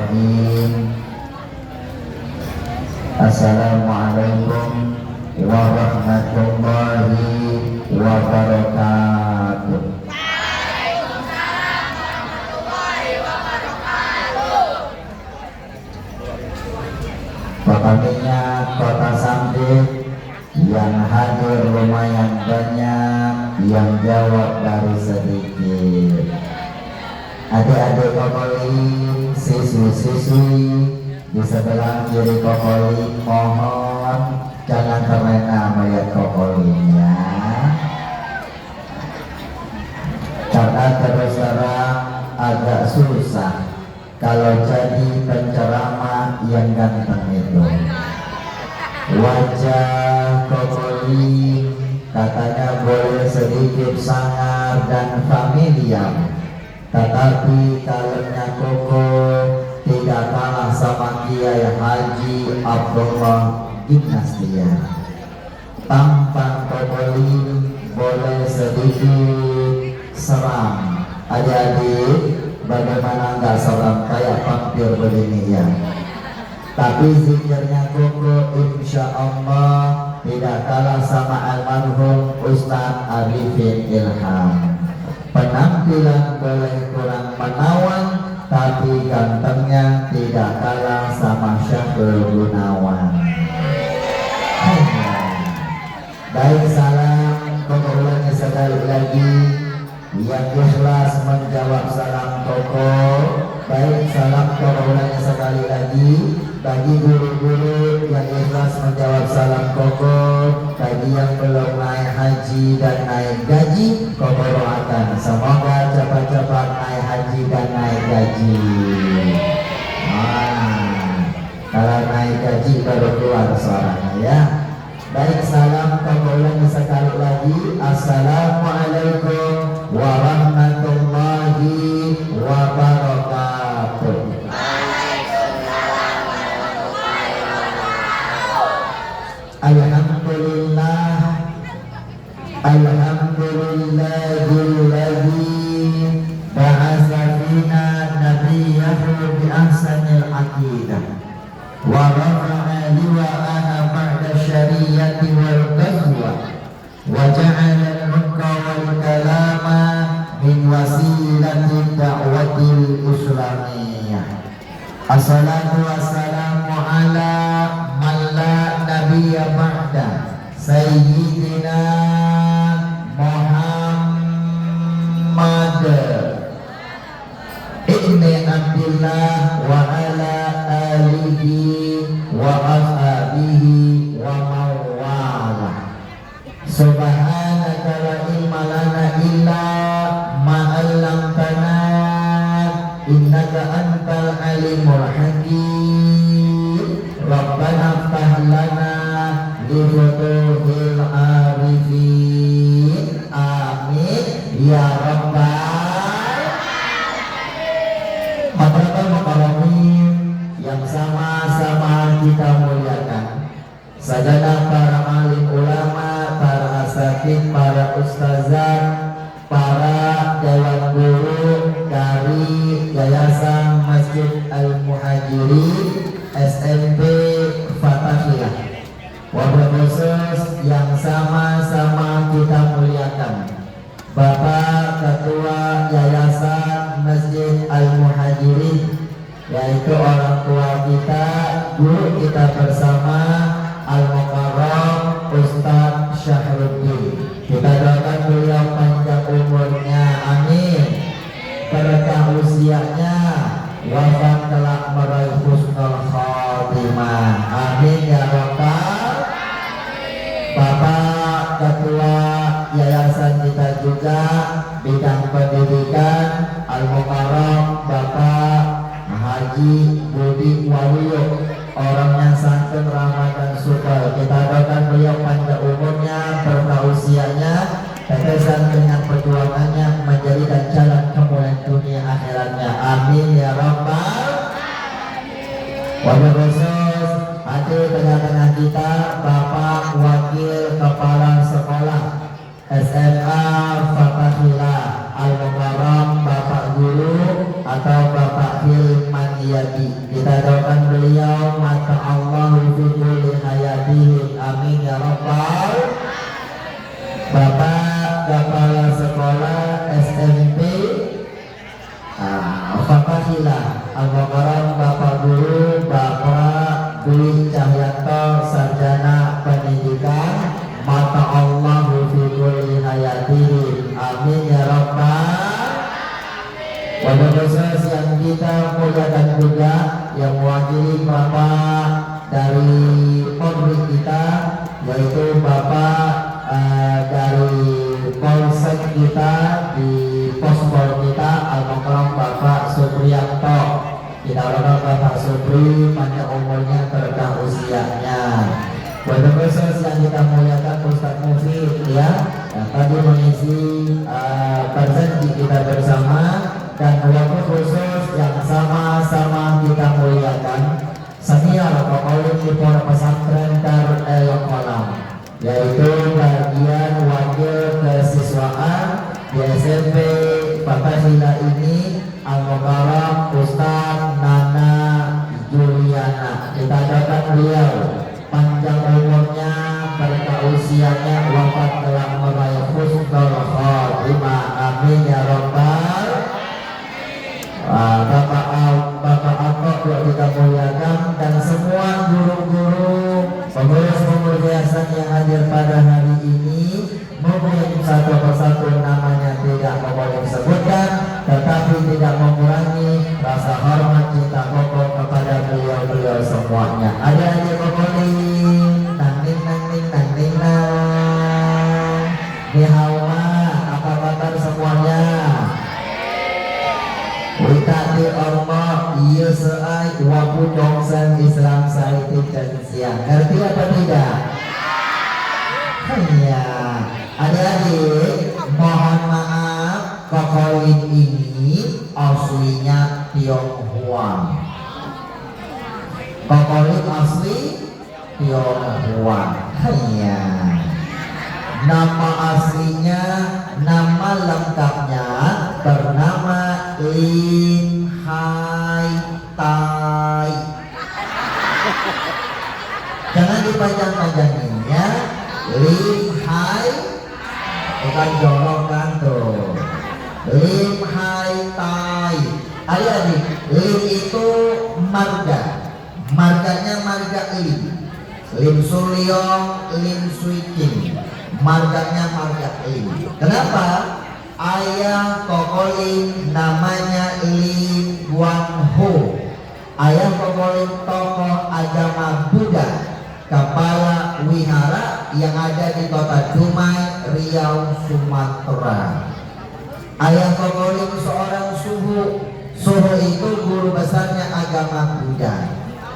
Bismillahirrahmanirrahim. Assalamualaikum warahmatullahi wabarakatuh. Waalaikumsalam warahmatullahi wabarakatuh. Pokoknya kota Sampit yang hadir lumayan banyak, yang jawab baru sedikit. Adik-adik kokolin, siswi-siswi di sebelah kiri kokolin, mohon jangan terlena melihat kokolinnya, karena terus terang agak susah kalau jadi penceramah yang ganteng itu. Wajah kokolin katanya boleh sedikit sangar dan familiar, tetapi kalengnya koko tidak kalah sama Kiai Haji Abdullah Gimnastia. Tampang kokolin boleh sedikit seram. Adik-adik, bagaimana nggak seram kayak vampir begini ya? Tapi zikirnya koko insya Allah tidak kalah sama almarhum Ustadz Arifin Ilham. Penampilan boleh kurang menawan, tapi gantengnya tidak kalah sama Syahrul Gunawan. Baik, salam koko ulangi sekali lagi yang ikhlas menjawab salam koko. Baik, salam koko ulangi sekali lagi bagi guru-guru yang ikhlas menjawab salam koko. Bagi yang belum naik haji dan naik gaji, koko doakan semoga cepat-cepat naik haji dan naik gaji. Kalau naik gaji baru keluar suaranya ya. Baik, salam koko ulangi sekali lagi. Assalamualaikum warahmatullahi wabarakatuh. Alhamdulillah, alhamdulillahilladzi ba'atsa fina nabiyyahu bi ahsanil aqidah wa rafa'a liwa'ana ba'da syariati wal qadwa wa ja'ala al-hukma wal kalama min wasilati da'watil islamiyah. Assalatu wassalamu ala man la nabiyya ba'da sayyidina Muhammad ibni Abdillah wa ala alihi wa ashabihi wa mawala. Subhanaka la ilma lana illa ma 'allamtana innaka antal alimul hakim. Rabbana iftah lana li futuhil arifin. Amin ya rabbal alamin. Hadratul mukarramin yang sama-sama kita muliakan, sajadah para alim ulama, para asatidz, para ustazah, para dewan guru dari Yayasan Masjid Al-Muhajirin SMP Fatahillah. Wabil khusus yang sama-sama kita muliakan, Bapak Ketua Yayasan Masjid Al-Muhajirin, yaitu orang tua kita, guru kita bersama, Al-Mukarram Ustadz Syahruddin. Kita doakan beliau panjang umurnya, amin. Berkah usianya, wafat kelak meraih husnul khotimah, amin ya rabbal. Bapak Ketua Yayasan kita juga bidang pendidikan, Al-Mukarram Bapak Haji Budi Waluyo, orangnya santun, ramah dan subur. Kita doakan beliau panjang umurnya, berkah usianya, tetesan dengan perjuangannya menjadikan jalan kemuliaan dunia akhiratnya, amin ya rabbal. Wabil khusus hadir tengah-tengah kita Bapak Wakil Kepala Sekolah SMA Fatahillah Al-Mukarram, Bapak Guru atau Bapak Hilman niyati. Kita doakan beliau mata Allah fi kulli hayatihi. Amin ya rabbal. Bapak Kepala Sekolah SMP Fatahillah Al-Mukarram, Bapak Guru Bapak Dwi Cahyanto, Sarjana Pendidikan, mata Allah fi kulli hayatihi. Amin ya rabbal. Wabil khusus yang kita muliakan juga, yang mewakili Bapak dari Polri kita, yaitu Bapak dari Polsek kita di Pospol kita, Al-Mukarram Bapak Supriyanto. Kita harapkan Bapak Supri panjang umurnya, berkah usianya. Wabil khusus yang kita muliakan Ustaz Mufid ya, yang tadi mengisi presentasi kita bersama. Dan waktu khusus yang sama-sama kita muliakan senior pokoknya di Pondok Pesantren Darul Qalam, yaitu bagian wakil kesiswaan di SMP Fatahillah ini, Al-Mukarram Ustaz Nana Juliana. Kita doakan beliau panjang umurnya, berkah usianya, wafat dalam meraih husnul khotimah. Amin ya rabbal. Bapak Alko yang kita muliakan, dan semua guru-guru, pengurus-pengurus yayasan yang hadir pada hari ini, mungkin satu persatu namanya tidak boleh disebutkan, tetapi tidak mengurangi rasa hormat cinta kokoh kepada beliau-beliau semuanya. Adik-adik kokoling, nangning nangning nangning nang, nihawa, apa kabar semuanya? Witati Allah, iya seai, wapu dongsan Islam saiti dan siang. Ngerti apa tidak? Hanya adik-adik, mohon maaf, kokolit ini aslinya Tionghoa. Kokolit asli Tionghoa. Hanya nama aslinya, nama lengkapnya bernama Lim Hai Tai. Jangan dipanjang-panjangin ya. Lim Hai, bukan jorokan tuh. Lim Hai Tai. Adik-adik, Lim itu marga. Marganya marga Lim. Lim Suryong, Lim Suikin. Marganya marga Lim. Kenapa? Ayah kokolim namanya Lim Guan Ho. Ayah kokolim tokoh agama Buddha, kepala wihara yang ada di kota Dumai, Riau, Sumatera. Ayah kokolim seorang suhu. Suhu itu guru besarnya agama Buddha.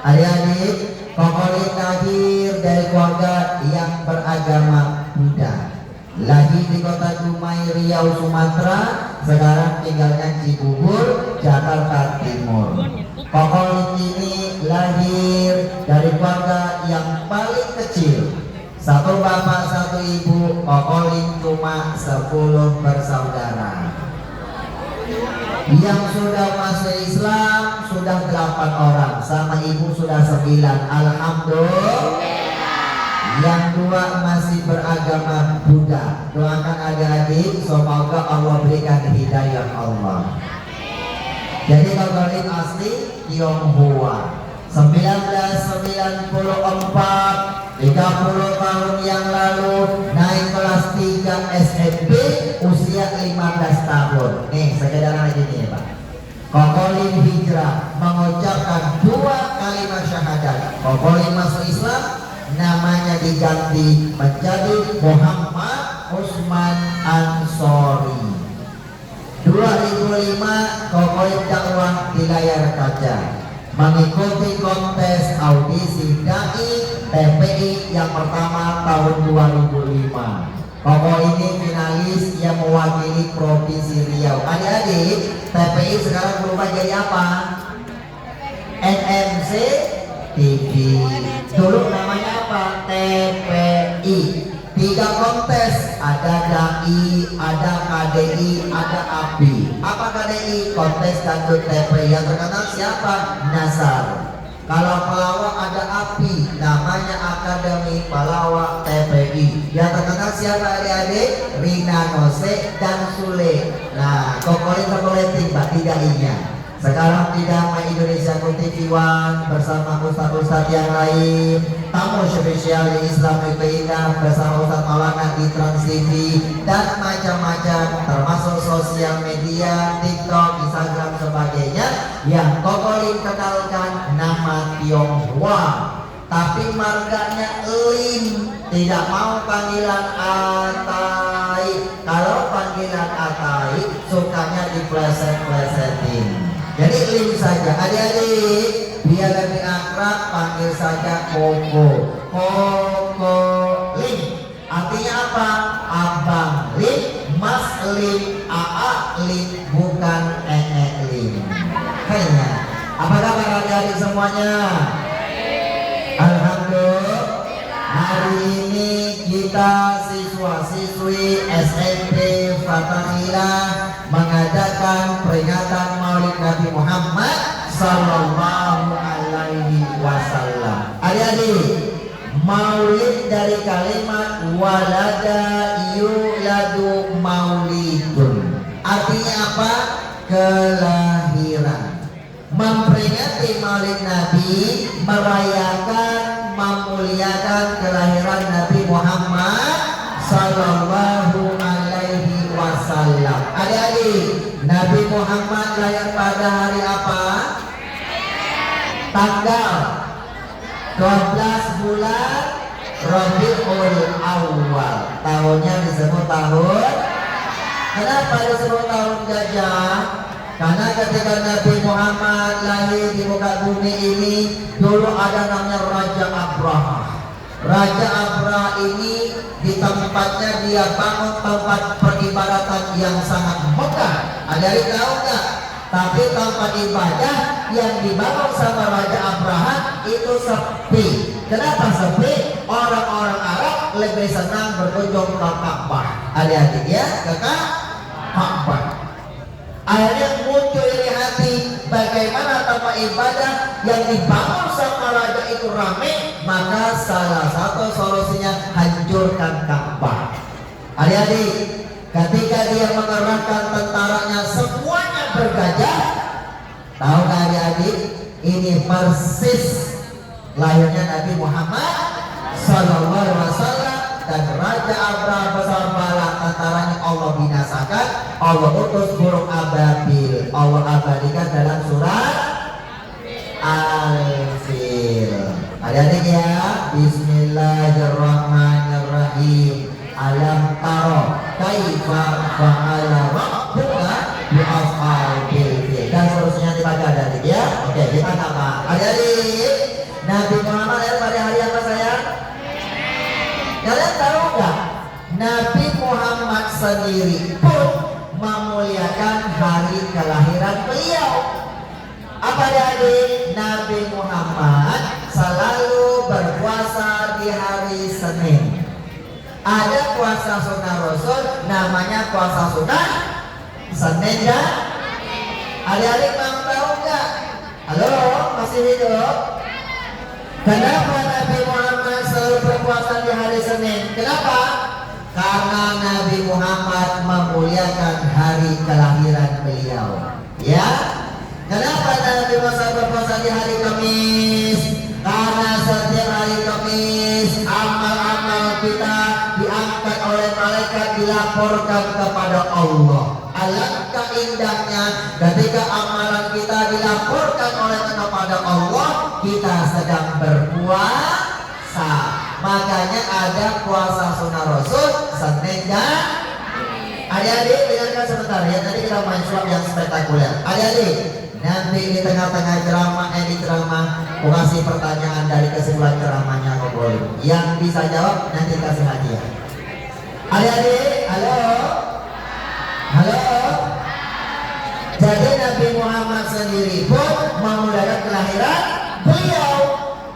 Adik-adik, kokolim lahir dari keluarga yang beragama Buddha. Lahir di kota Dumai, Riau, Sumatera, sekarang tinggalnya Cibubur, Jakarta Timur. Kokolim ini lahir dari keluarga yang paling kecil, satu bapak satu ibu. Kokolim cuma 10 bersaudara. Yang sudah masuk Islam sudah 8 orang, sama ibu sudah 9. Alhamdulillah. Yang 2 masih beragama Buddha. Doakan adik-adik, semoga Allah berikan hidayah Allah. Jadi kokolim asli Tionghoa. 1994, 30 tahun yang lalu, naik kelas 3 SMP, usia 15 tahun. Nih, sekedar aja nih Pak. Kokolim hijrah, mengucapkan 2 kalimat syahadat. Kokolim masuk Islam, namanya diganti menjadi Muhammad Usman Ansori. 2005 kokolim dakwah di layar kaca, mengikuti kontes audisi DAI TPI yang pertama tahun 2005. Kokoh ini finalis yang mewakili Provinsi Riau. Adik-adik, TPI sekarang berubah jadi apa? NMC TV. Dulu namanya apa? TPI, 3 kontes, ada DAI, ada KDI, ada API. Apa KDI? Kontes dangdut TP. Yang terkenal siapa? Nasar. Kalau pelawak ada API, namanya Akademi Pelawak TPI. Yang terkenal siapa adik-adik? Rina Nose dan Sule. Nah, kokoleting Mbak, 3 I-nya. Sekarang tidak My Indonesia Good TV One bersama ustadz-ustadz yang lain, tamu spesial di Islam Indah bersama Ustadz Maulana di Trans TV dan macam-macam termasuk sosial media, TikTok, Instagram sebagainya yang Kokolin kenalkan nama Tionghoa. Tapi marganya Lim, tidak mau panggilan Atai. Kalau panggilan Atai sukanya dipleset-plesetin. Jadi Lim saja, adik-adik, biar lebih akrab panggil saja Koko. Koko Lim, artinya apa? Abang Lim, Mas Lim, Aa Lim, bukan Lim. Kayaknya. Apa kabar adik-adik semuanya? Alhamdulillah. Hari ini kita siswa-siswi SMP Fatahillah mengadakan peringatan Maulid Nabi Muhammad Sallallahu Alaihi Wasallam. Adik-adik, Maulid dari kalimat walada yuladu maulidun. Artinya apa? Kelahiran. Memperingati Maulid Nabi, merayakan, memuliakan kelahiran Nabi Muhammad Sallallahu Alaihi Wasallam. Adik-adik, Nabi Muhammad lahir pada hari apa? Tanggal 12 bulan Rabiul Awal. Tahunnya disebut tahun. Kenapa disebut tahun gajah? Karena ketika Nabi Muhammad lahir di muka bumi ini, dulu ada namanya Raja Abraha. Raja Abraha ini di tempatnya dia bangun tempat peribadatan yang sangat megah. Ada tahu nggak? Tapi tempat ibadah yang dibangun sama Raja Abraha itu sepi. Kenapa sepi? Orang-orang Arab lebih senang berkunjung ke Ka'bah. Adik-adik ya, ke Ka'bah. Akhirnya muncul dari hati bagaimana tempat ibadah yang dibangun sama raja itu ramai, maka salah satu solusinya hancurkan Ka'bah. Adik-adik, ketika dia mengerahkan tentaranya semuanya bergajah, tahu nggak adik-adik? Ini persis lahirnya Nabi Muhammad Sallallahu Alaihi Wasallam. Dan Raja Abraha besar bala antaranya Allah binasakan, Allah utus burung ababil, Allah abadikan dalam surat Al-Fil. Adik-adik ya, Bismillahirrahmanirrahim. Alam taro kaifa fa'ala rabbuka bi'ashabil fil. Dan seterusnya dibaca adik-adik ya. Oke, kita apa? Adik-adik, Nabi Muhammad lahir pada hari apa sayang? Kalian tahu nggak? Nabi Muhammad sendiri pun memuliakan hari kelahiran beliau. Apa adik? Nabi Muhammad selalu berpuasa di hari Senin. Ada puasa sunnah Rasul, namanya puasa sunnah Senin ya. Adik-adik mau tahu nggak? Halo, masih hidup? Kenapa Nabi Muhammad selalu berpuasa di hari Senin? Kenapa? Karena Nabi Muhammad memuliakan hari kelahiran beliau. Ya. Kenapa Nabi Muhammad berpuasa di hari Kamis? Karena setiap hari Kamis amal-amal kita diangkat oleh malaikat, dilaporkan kepada Allah. Alangkah indahnya ketika amalan kita dilaporkan oleh kepada Allah, kita sedang berpuasa. Makanya ada puasa sunnah Rasul Senin dan adik-adik, dengarkan sebentar ya. Tadi kita main sulap yang spektakuler. Adik-adik, nanti di tengah-tengah ceramah, di ceramah, aku kasih pertanyaan dari kesimpulan ceramahnya Kokolim. Yang bisa jawab nanti kasih hadiah. Adik-adik, halo. Halo. Jadi Nabi Muhammad sendiri pun memuliakan kelahiran beliau.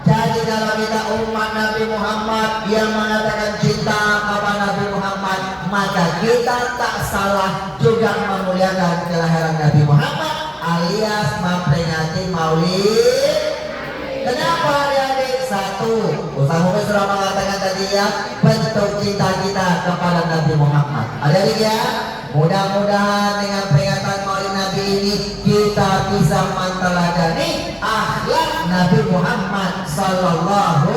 Jadi kalau kita umat Nabi Muhammad yang mengatakan cinta kepada maka kita tak salah juga memuliakan kelahiran Nabi Muhammad alias memperingati Maulid. Kenapa adik-adik? Satu, Ustaz Muhammad sudah mengatakan tadi ya, bentuk cinta kita kepada Nabi Muhammad. Adik-adik ya, mudah-mudahan dengan peringatan Maulid Nabi ini kita bisa menteladani akhlak Nabi Muhammad Sallallahu.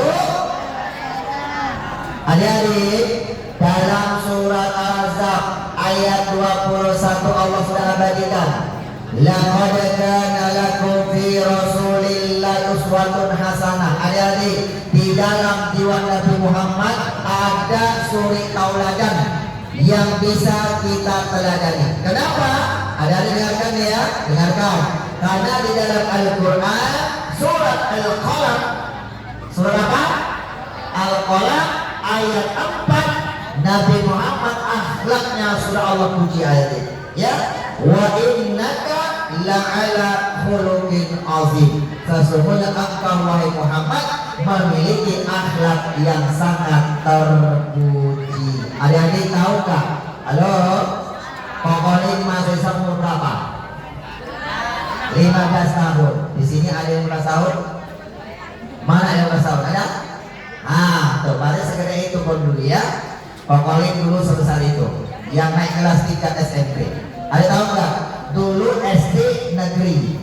Adik-adik, dalam surat Al-Ahzab ayat 21 Allah sudah abadikan, laqad kana lakum fi rasulillahi uswatun hasanah. Adik-adik, di dalam jiwa Nabi Muhammad ada suri tauladan yang bisa kita teladani. Kenapa? Adik-adik dengarkan ya, dengarkan. Karena di dalam Al-Quran surat Al-Qalam, surat apa? Al-Qalam ayat 4, Nabi Muhammad akhlaknya sudah Allah puji ayat ini ya, wa innaka la'ala khuluqin azim. Sesungguhnya engkau wahai Muhammad memiliki akhlak yang sangat terpuji. Adik-adik tahukah? Halo, Kokolin masih umur berapa? 15 tahun. Di sini ada yang 15 tahun? Mana yang 15 tahun? Ada? Tuh, mari segera itu pun dulu ya. Kokolin dulu sebesar itu. Yang naik kelas 3 SMP. Ada tahu nggak? Dulu SD negeri,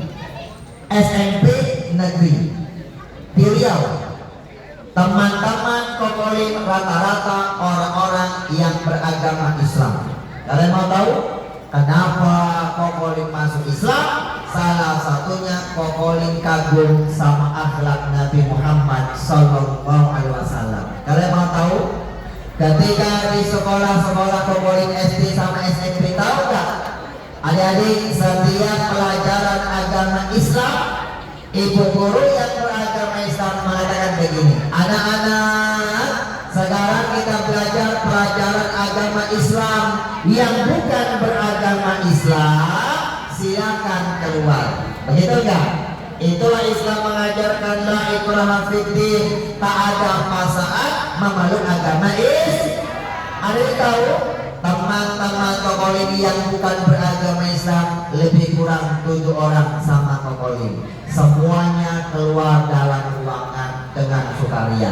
SMP negeri di Riau. Teman-teman Kokolin rata-rata orang-orang yang beragama Islam. Kalian mau tahu kenapa Kokolin masuk Islam? Salah satunya Kokolin kagum sama akhlak Nabi Muhammad Sallallahu Alaihi Wasallam. Kalian mau tahu? Ketika di sekolah-sekolah Kokolin SD sama SMP, tahu nggak? Adik-adik, setiap pelajaran agama Islam, ibu guru yang beragama Islam mengatakan begini, anak-anak, sekarang kita belajar pelajaran agama Islam. Yang bukan beragama Islam, silakan keluar. Begitu enggak? Itulah Islam mengajarkan la ikraha fiddin, tak ada paksaan memeluk agama Islam. Ada yang tahu? Teman-teman Kokolin yang bukan beragama Islam lebih kurang 7 orang sama Kokolin. Semuanya keluar dalam ruangan dengan sukaria.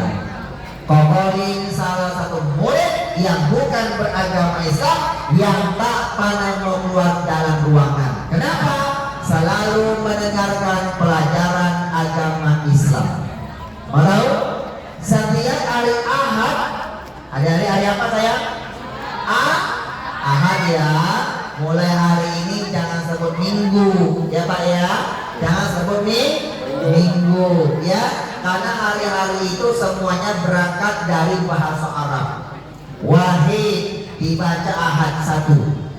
Kokolin salah satu murid yang bukan beragama Islam yang tak pernah mau keluar dalam ruangan. Kenapa? Selalu mendengarkan pelajaran agama Islam. Mau? Setiap hari Ahad, hari apa sayang? Ahad ya. Mulai hari ini jangan sebut minggu ya Pak ya. Jangan sebut minggu ya. Karena hari-hari itu semuanya berangkat dari bahasa Arab. Wahid dibaca Ahad 1.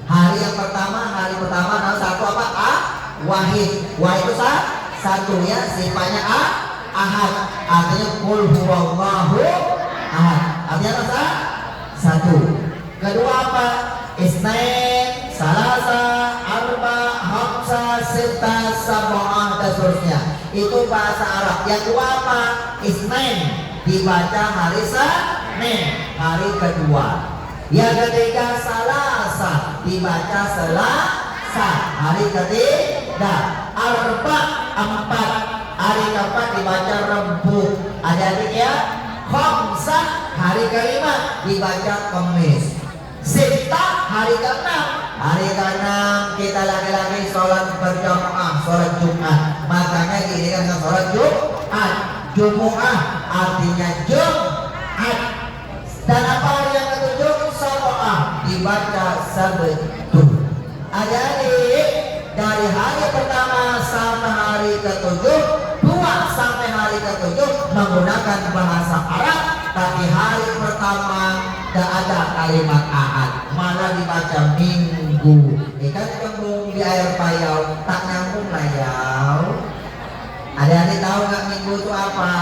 Hari pertama nama satu apa? Wahid. Wahid itu satu ya. Sifatnya Ahad. Artinya qul huwallahu ahad. Artinya apa? Satu. Kedua apa? Isnain, salasa, arba, hamsa, sita, sab'ah, dan seterusnya. Itu bahasa Arab. Yang kedua apa? Isnain dibaca hari Senin, hari kedua. Yang ketiga salasa dibaca Selasa, hari ketiga. Arba 4, hari keempat dibaca Rabu. Adik-adik ya. Khamsah hari kelima dibaca Kamis. Sita hari ke-6. Hari ke-6 kita laki-laki sholat berjamaah, sholat Jumat. Makanya gini kan sholat Jumat. Jumu'ah artinya Jumat. Dan apa hari yang ketujuh? Sab'ah dibaca Sabtu. Adik-adik, dari hari pertama sampai hari ke-7, 2 sampai hari ke-7 menggunakan bahasa Arab. Tapi hari pertama tidak ada kalimat ahad, malah dibaca minggu. Ikan kembung di air payau tak nyambung lah ya. Adik-adik tahu nggak minggu itu apa?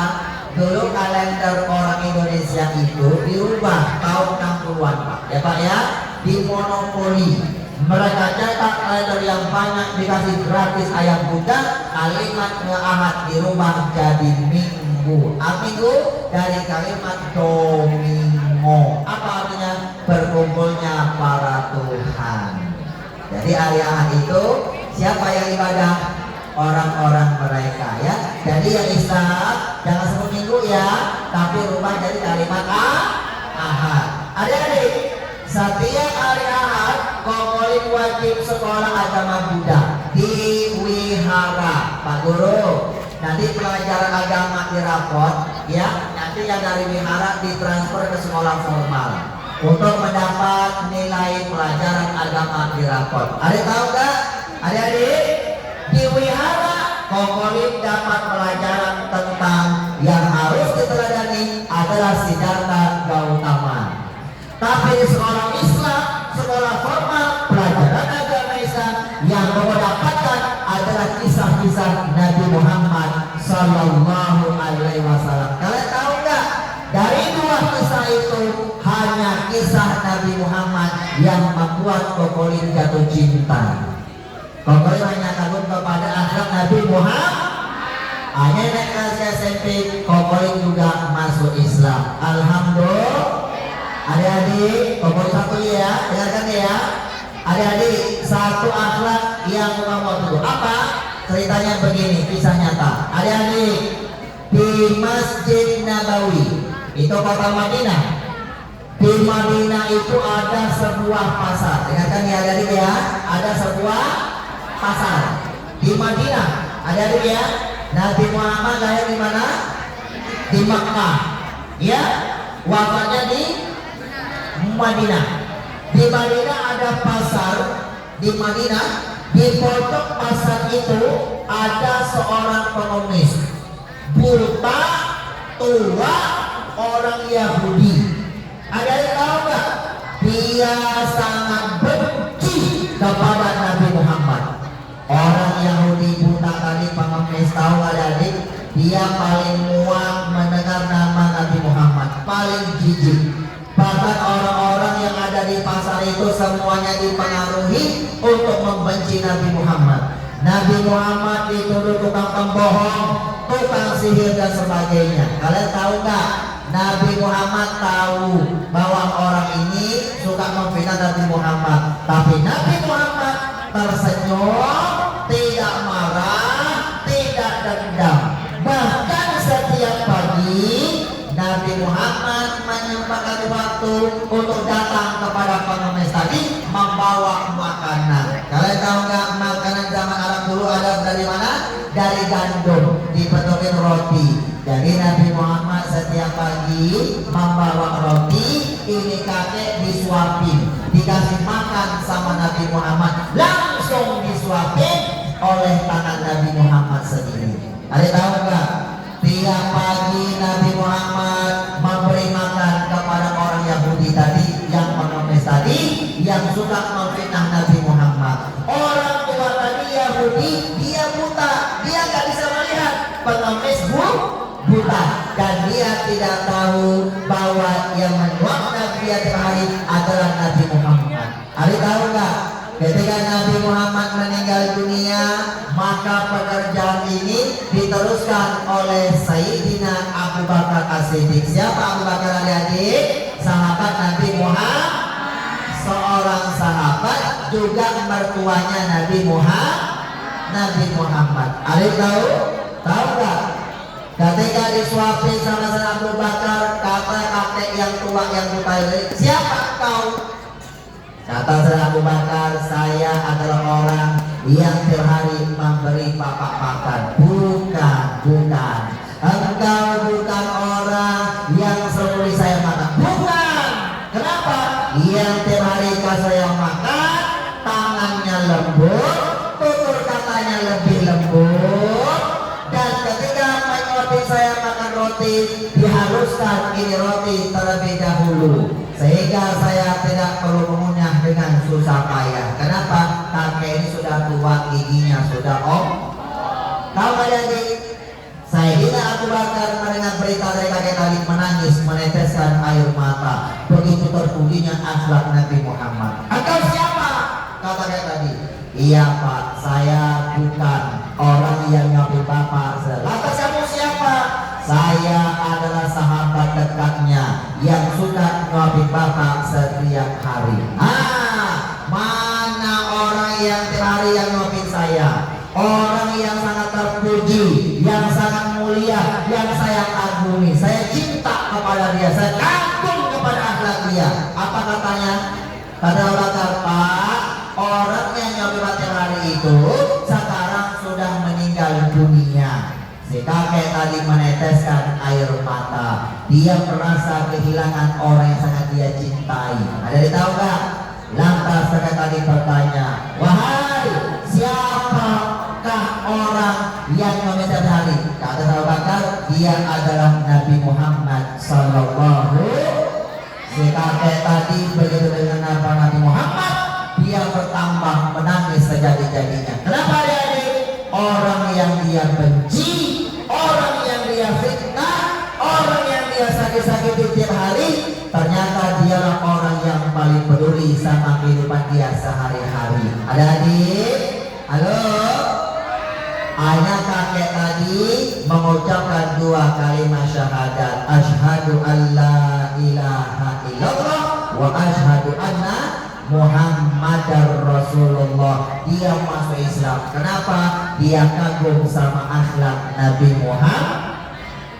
Dulu kalender orang Indonesia itu diubah tahun 60-an Pak. Ya Pak ya, di monopoli. Mereka cetak kalender yang banyak, dikasih gratis ayam budak, kalimat ahad dirubah jadi minggu. Minggu dari kalimat domingo. Apa artinya? berkumpulnya para Tuhan. Jadi hari Ahad itu siapa yang ibadah? Orang-orang mereka ya. Jadi yang Islam jangan sebut minggu ya, tapi rubah jadi kalimat Ahad. Adik-adik, setiap hari Ahad Kokolin wajib sekolah agama Buddha di wihara. Pak Guru, nanti pelajaran agama dirapot ya. Nanti yang dari wihara ditransfer ke sekolah formal untuk mendapat nilai pelajaran agama dirapot. Adik tahu nggak? Adik-adik, di wihara Kokolin dapat pelajaran tentang yang harus diteladani adalah Siddhartha Gautama. Tapi di sekolah Islam, sekolah formal, pelajaran agama Islam yang kamu dapatkan adalah kisah-kisah Nabi Muhammad Sallallahu Alaihi Wasallam. Kalian tahu nggak? Dari dua kisah itu hanya kisah Nabi Muhammad yang membuat Kokolin jatuh cinta. Kokolin hanya kagum kepada akhlak Nabi Muhammad. Hanya naik kelas SMP, Kokolin juga masuk Islam. Alhamdulillah. Adik-adik, Kokolin satu ya, dengarkan ya. Adik-adik, satu akhlak yang kamu tuh apa? Ceritanya begini, kisah nyata. Adik-adik, di Masjid Nabawi, itu kota Madinah. Di Madinah itu ada sebuah pasar. Dengarkan ya adik-adik ya, ada sebuah pasar di Madinah. Adik-adik ya, Nabi Muhammad lahir di mana? Di Makkah. Ya, wafatnya di Madinah. Di Madinah ada pasar. Di Madinah, di pojok pasar itu ada seorang pengemis buta, tua, orang Yahudi. Ada yang tahu nggak? Dia sangat benci kepada Nabi Muhammad. Orang Yahudi buta tadi pengemis, tahu adik-adik? Dia paling muak mendengar nama Nabi Muhammad, paling jijik. Bahkan orang-orang yang ada di pasar itu semuanya dipengaruhi untuk membenci Nabi Muhammad. Nabi Muhammad dituduh tukang pembohong, tukang sihir dan sebagainya. Kalian tahu nggak? Nabi Muhammad tahu bahwa orang ini suka memfitnah Nabi Muhammad. Tapi Nabi Muhammad tersenyum, tidak marah, tidak dendam. Bahkan setiap pagi Nabi Muhammad menyempatkan waktu untuk datang kepada pengemis tadi membawa makanan. Kalian tahu nggak makanan zaman Arab dulu ada dari mana? Dari gandum, dipenuhin roti. Jadi Nabi Muhammad setiap pagi membawa roti, ini kakek disuapin, dikasih makan sama Nabi Muhammad, langsung disuapin oleh tangan Nabi Muhammad sendiri. Ada tahu nggak? Tiap pagi Nabi Muhammad memberi makan kepada orang Yahudi tadi, yang pengemis tadi, yang suka memfitnah Nabi Muhammad. Orang tua tadi Yahudi, dia buta, dia nggak bisa melihat. Pengemis buta, dan dia tidak tahu bahwa yang menyuap Nabi tiap hari adalah Nabi Muhammad. Ada tahu nggak? Ketika Nabi Muhammad meninggal dunia, maka pekerjaan ini diteruskan oleh Sayyidina Abu Bakar As-Siddiq. Siapa Abu Bakar adik-adik? Sahabat Nabi Muhammad, seorang sahabat juga mertuanya Nabi Muhammad. Adik tahu? Tahu nggak? Ketika disuapin sama Abu Bakar, kata kakek yang tua yang buta ini, siapa kau? Kata Abu Bakar, saya adalah orang yang tiap hari memberi bapak makan. Bukan. Engkau bukan orang yang seperti saya makan. Bukan. Kenapa? Yang tiap hari saya makan, tangannya lembut, tutur katanya lebih lembut, dan ketika menyuapin saya makan roti, diharuskan ini roti terlebih dahulu, sehingga saya tidak perlu mengunyah dengan susah payah. Kenapa? Kakek ini sudah tua, giginya sudah tahu nggak jadi? Sayyidina Abu Bakar mendengar berita dari kakek tadi, menangis, meneteskan air mata. Begitu terpujinya akhlak Nabi Muhammad. Engkau siapa? Kata kakek tadi. Iya Pak, saya bukan orang yang nyuapin bapak. Lantas kamu siapa? Saya adalah sahabat dekatnya yang suka nyuapin bapak setiap hari. Mana orang yang tiap hari yang nyuapin saya? Orang yang sangat terpuji, yang sangat mulia, yang saya kagumi. Saya cinta kepada dia, saya kagum kepada akhlak dia. Apa katanya? Kata orang Pak, orang yang nyuapin tiap hari itu sekarang sudah meninggal dunia. Si kakek tadi meneteskan air mata. Dia merasa kehilangan orang yang sangat dia cintai. Ada yang tahu nggak? Lantas kakek tadi bertanya, wahai siapakah orang yang meminta hari? Kata Abu Bakar, dia adalah Nabi Muhammad Sallallahu. Si kakek tadi begitu dengan nama Nabi Muhammad, dia bertambah menangis sejadi-jadinya. Kenapa dia? Orang yang dia benci, orang yang dia fitnah, orang yang dia sakit-sakiti tiap hari, ternyata dialah orang yang paling peduli sama kehidupan dia sehari-hari. Ada adik? Halo? Ayah kakek tadi mengucapkan dua kalimat syahadat, asyhadu alla ilaha illallah wa asyhadu anna Muhammadar Rasulullah. Dia masuk Islam. Kenapa? Dia kagum sama akhlak Nabi Muhammad.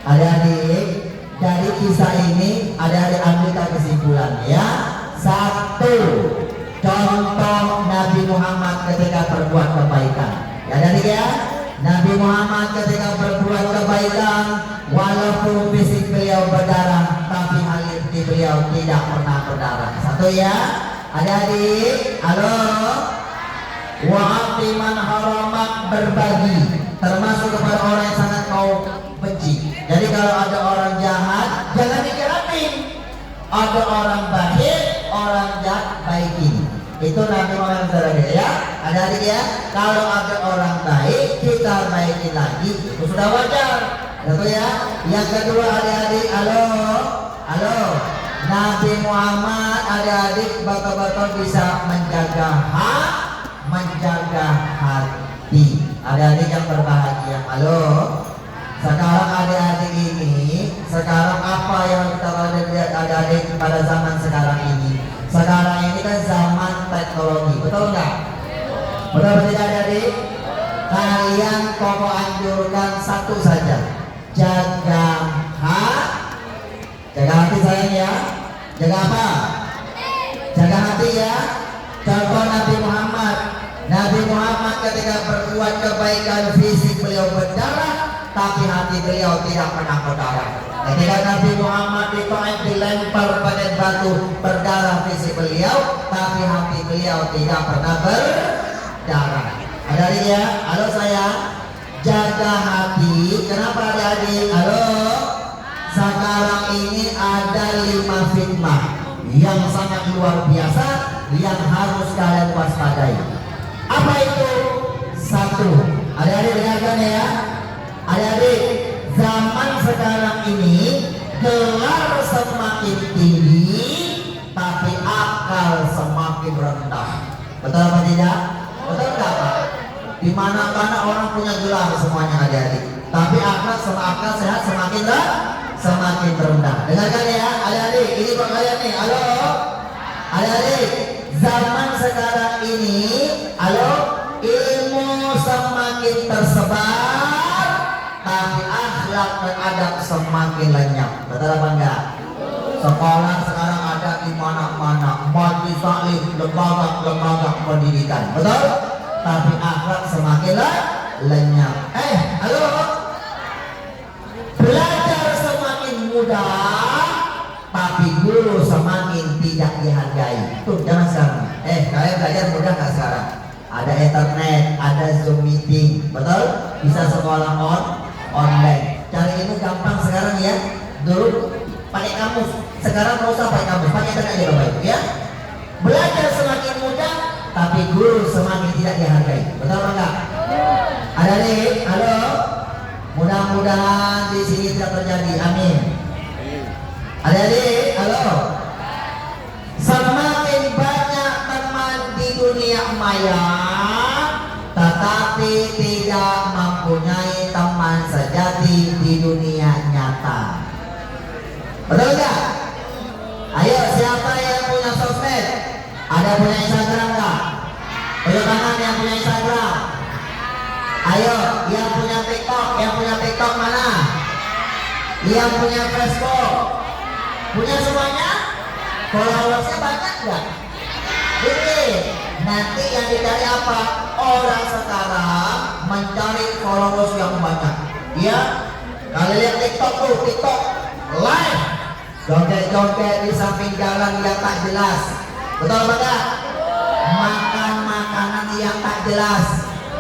Adik-adik, dari kisah ini adik-adik ambilkan kesimpulan ya. Satu, contoh Nabi Muhammad ketika berbuat kebaikan. Ya adik ya, Nabi Muhammad ketika berbuat kebaikan, walaupun fisik beliau berdarah, tapi hati beliau tidak pernah berdarah. Satu ya. Adik-adik, halo. Wa'ati man haramak, berbagi, termasuk kepada orang yang sangat kau benci. Jadi kalau ada orang jahat, jangan dikirain. Ada orang baik, orang jahat baikin. Itu Nabi Muhammad SAW ya. Adik-adik ya, kalau ada orang baik, kita baikin lagi, itu sudah wajar. Itu ya. Yang kedua adik-adik, halo. Halo. Nabi Muhammad adik-adik betul-betul bisa menjaga hati. Adik-adik yang berbahagia. Halo. Sekarang adik-adik ini, sekarang apa yang kita lihat adik-adik pada zaman sekarang ini? Sekarang ini kan zaman teknologi, betul nggak? Betul tidak adik-adik? Kalian pokok anjurkan satu saja, jaga hati sayang ya. Jaga apa? Jaga hati ya. Contoh Nabi Muhammad. Nabi Muhammad ketika berbuat kebaikan, fisik beliau berdarah, tapi hati beliau tidak pernah berdarah. Ketika Nabi Muhammad dilempar pakai batu, berdarah fisik beliau, tapi hati beliau tidak pernah berdarah. Adik-adik ya, halo saya. Jaga hati. Kenapa adik-adik? Halo. Sekarang ini ada 5 fitnah yang sangat luar biasa yang harus kalian waspadai. Apa itu? Satu, adik-adik dengarkan ya. Adik-adik, zaman sekarang ini gelar semakin tinggi, tapi akal semakin rendah. Betul apa tidak? Betul nggak Pak? Di mana-mana orang punya gelar semuanya adik-adik, tapi akal sehat semakin rendah. Dengarkan ya adik-adik, ini buat kalian nih. Halo adik-adik, zaman sekarang ini, halo, ilmu semakin tersebar, tapi akhlak dan adab semakin lenyap. Betul apa enggak? Sekolah sekarang ada di mana-mana, majelis taklim, lembaga pendidikan, betul? Tapi akhlak semakin lenyap. Halo, belajar semakin mudah, tapi guru semakin tidak dihargai. Tuh jangan sekarang. Kalian belajar mudah nggak sekarang? Ada internet, ada Zoom meeting, betul? Bisa sekolah online. Cari ilmu gampang sekarang ya. Dulu pakai kamus, sekarang nggak usah pakai kamus, pakai internet aja Bapak Ibu ya. Belajar semakin mudah, tapi guru semakin tidak dihargai. Betul apa enggak? Ada nih, halo. Mudah-mudahan di sini tidak terjadi. Amin. Adik-adik, halo. Semakin banyak teman di dunia maya, tetapi tidak mempunyai teman sejati di dunia nyata. Betul nggak? Ayo, siapa yang punya Ada punya Instagram nggak? Ayo tangan yang punya Instagram. Ayo, yang punya TikTok, mana? Yang punya Facebook, punya semuanya? Followersnya banyak nggak? Dikit. Nanti yang dicari apa? Orang sekarang mencari followers yang banyak. Ya, kalian lihat TikTok tuh, TikTok live, joget-joget di samping jalan yang tak jelas. Betul apa enggak? Makan makanan yang tak jelas.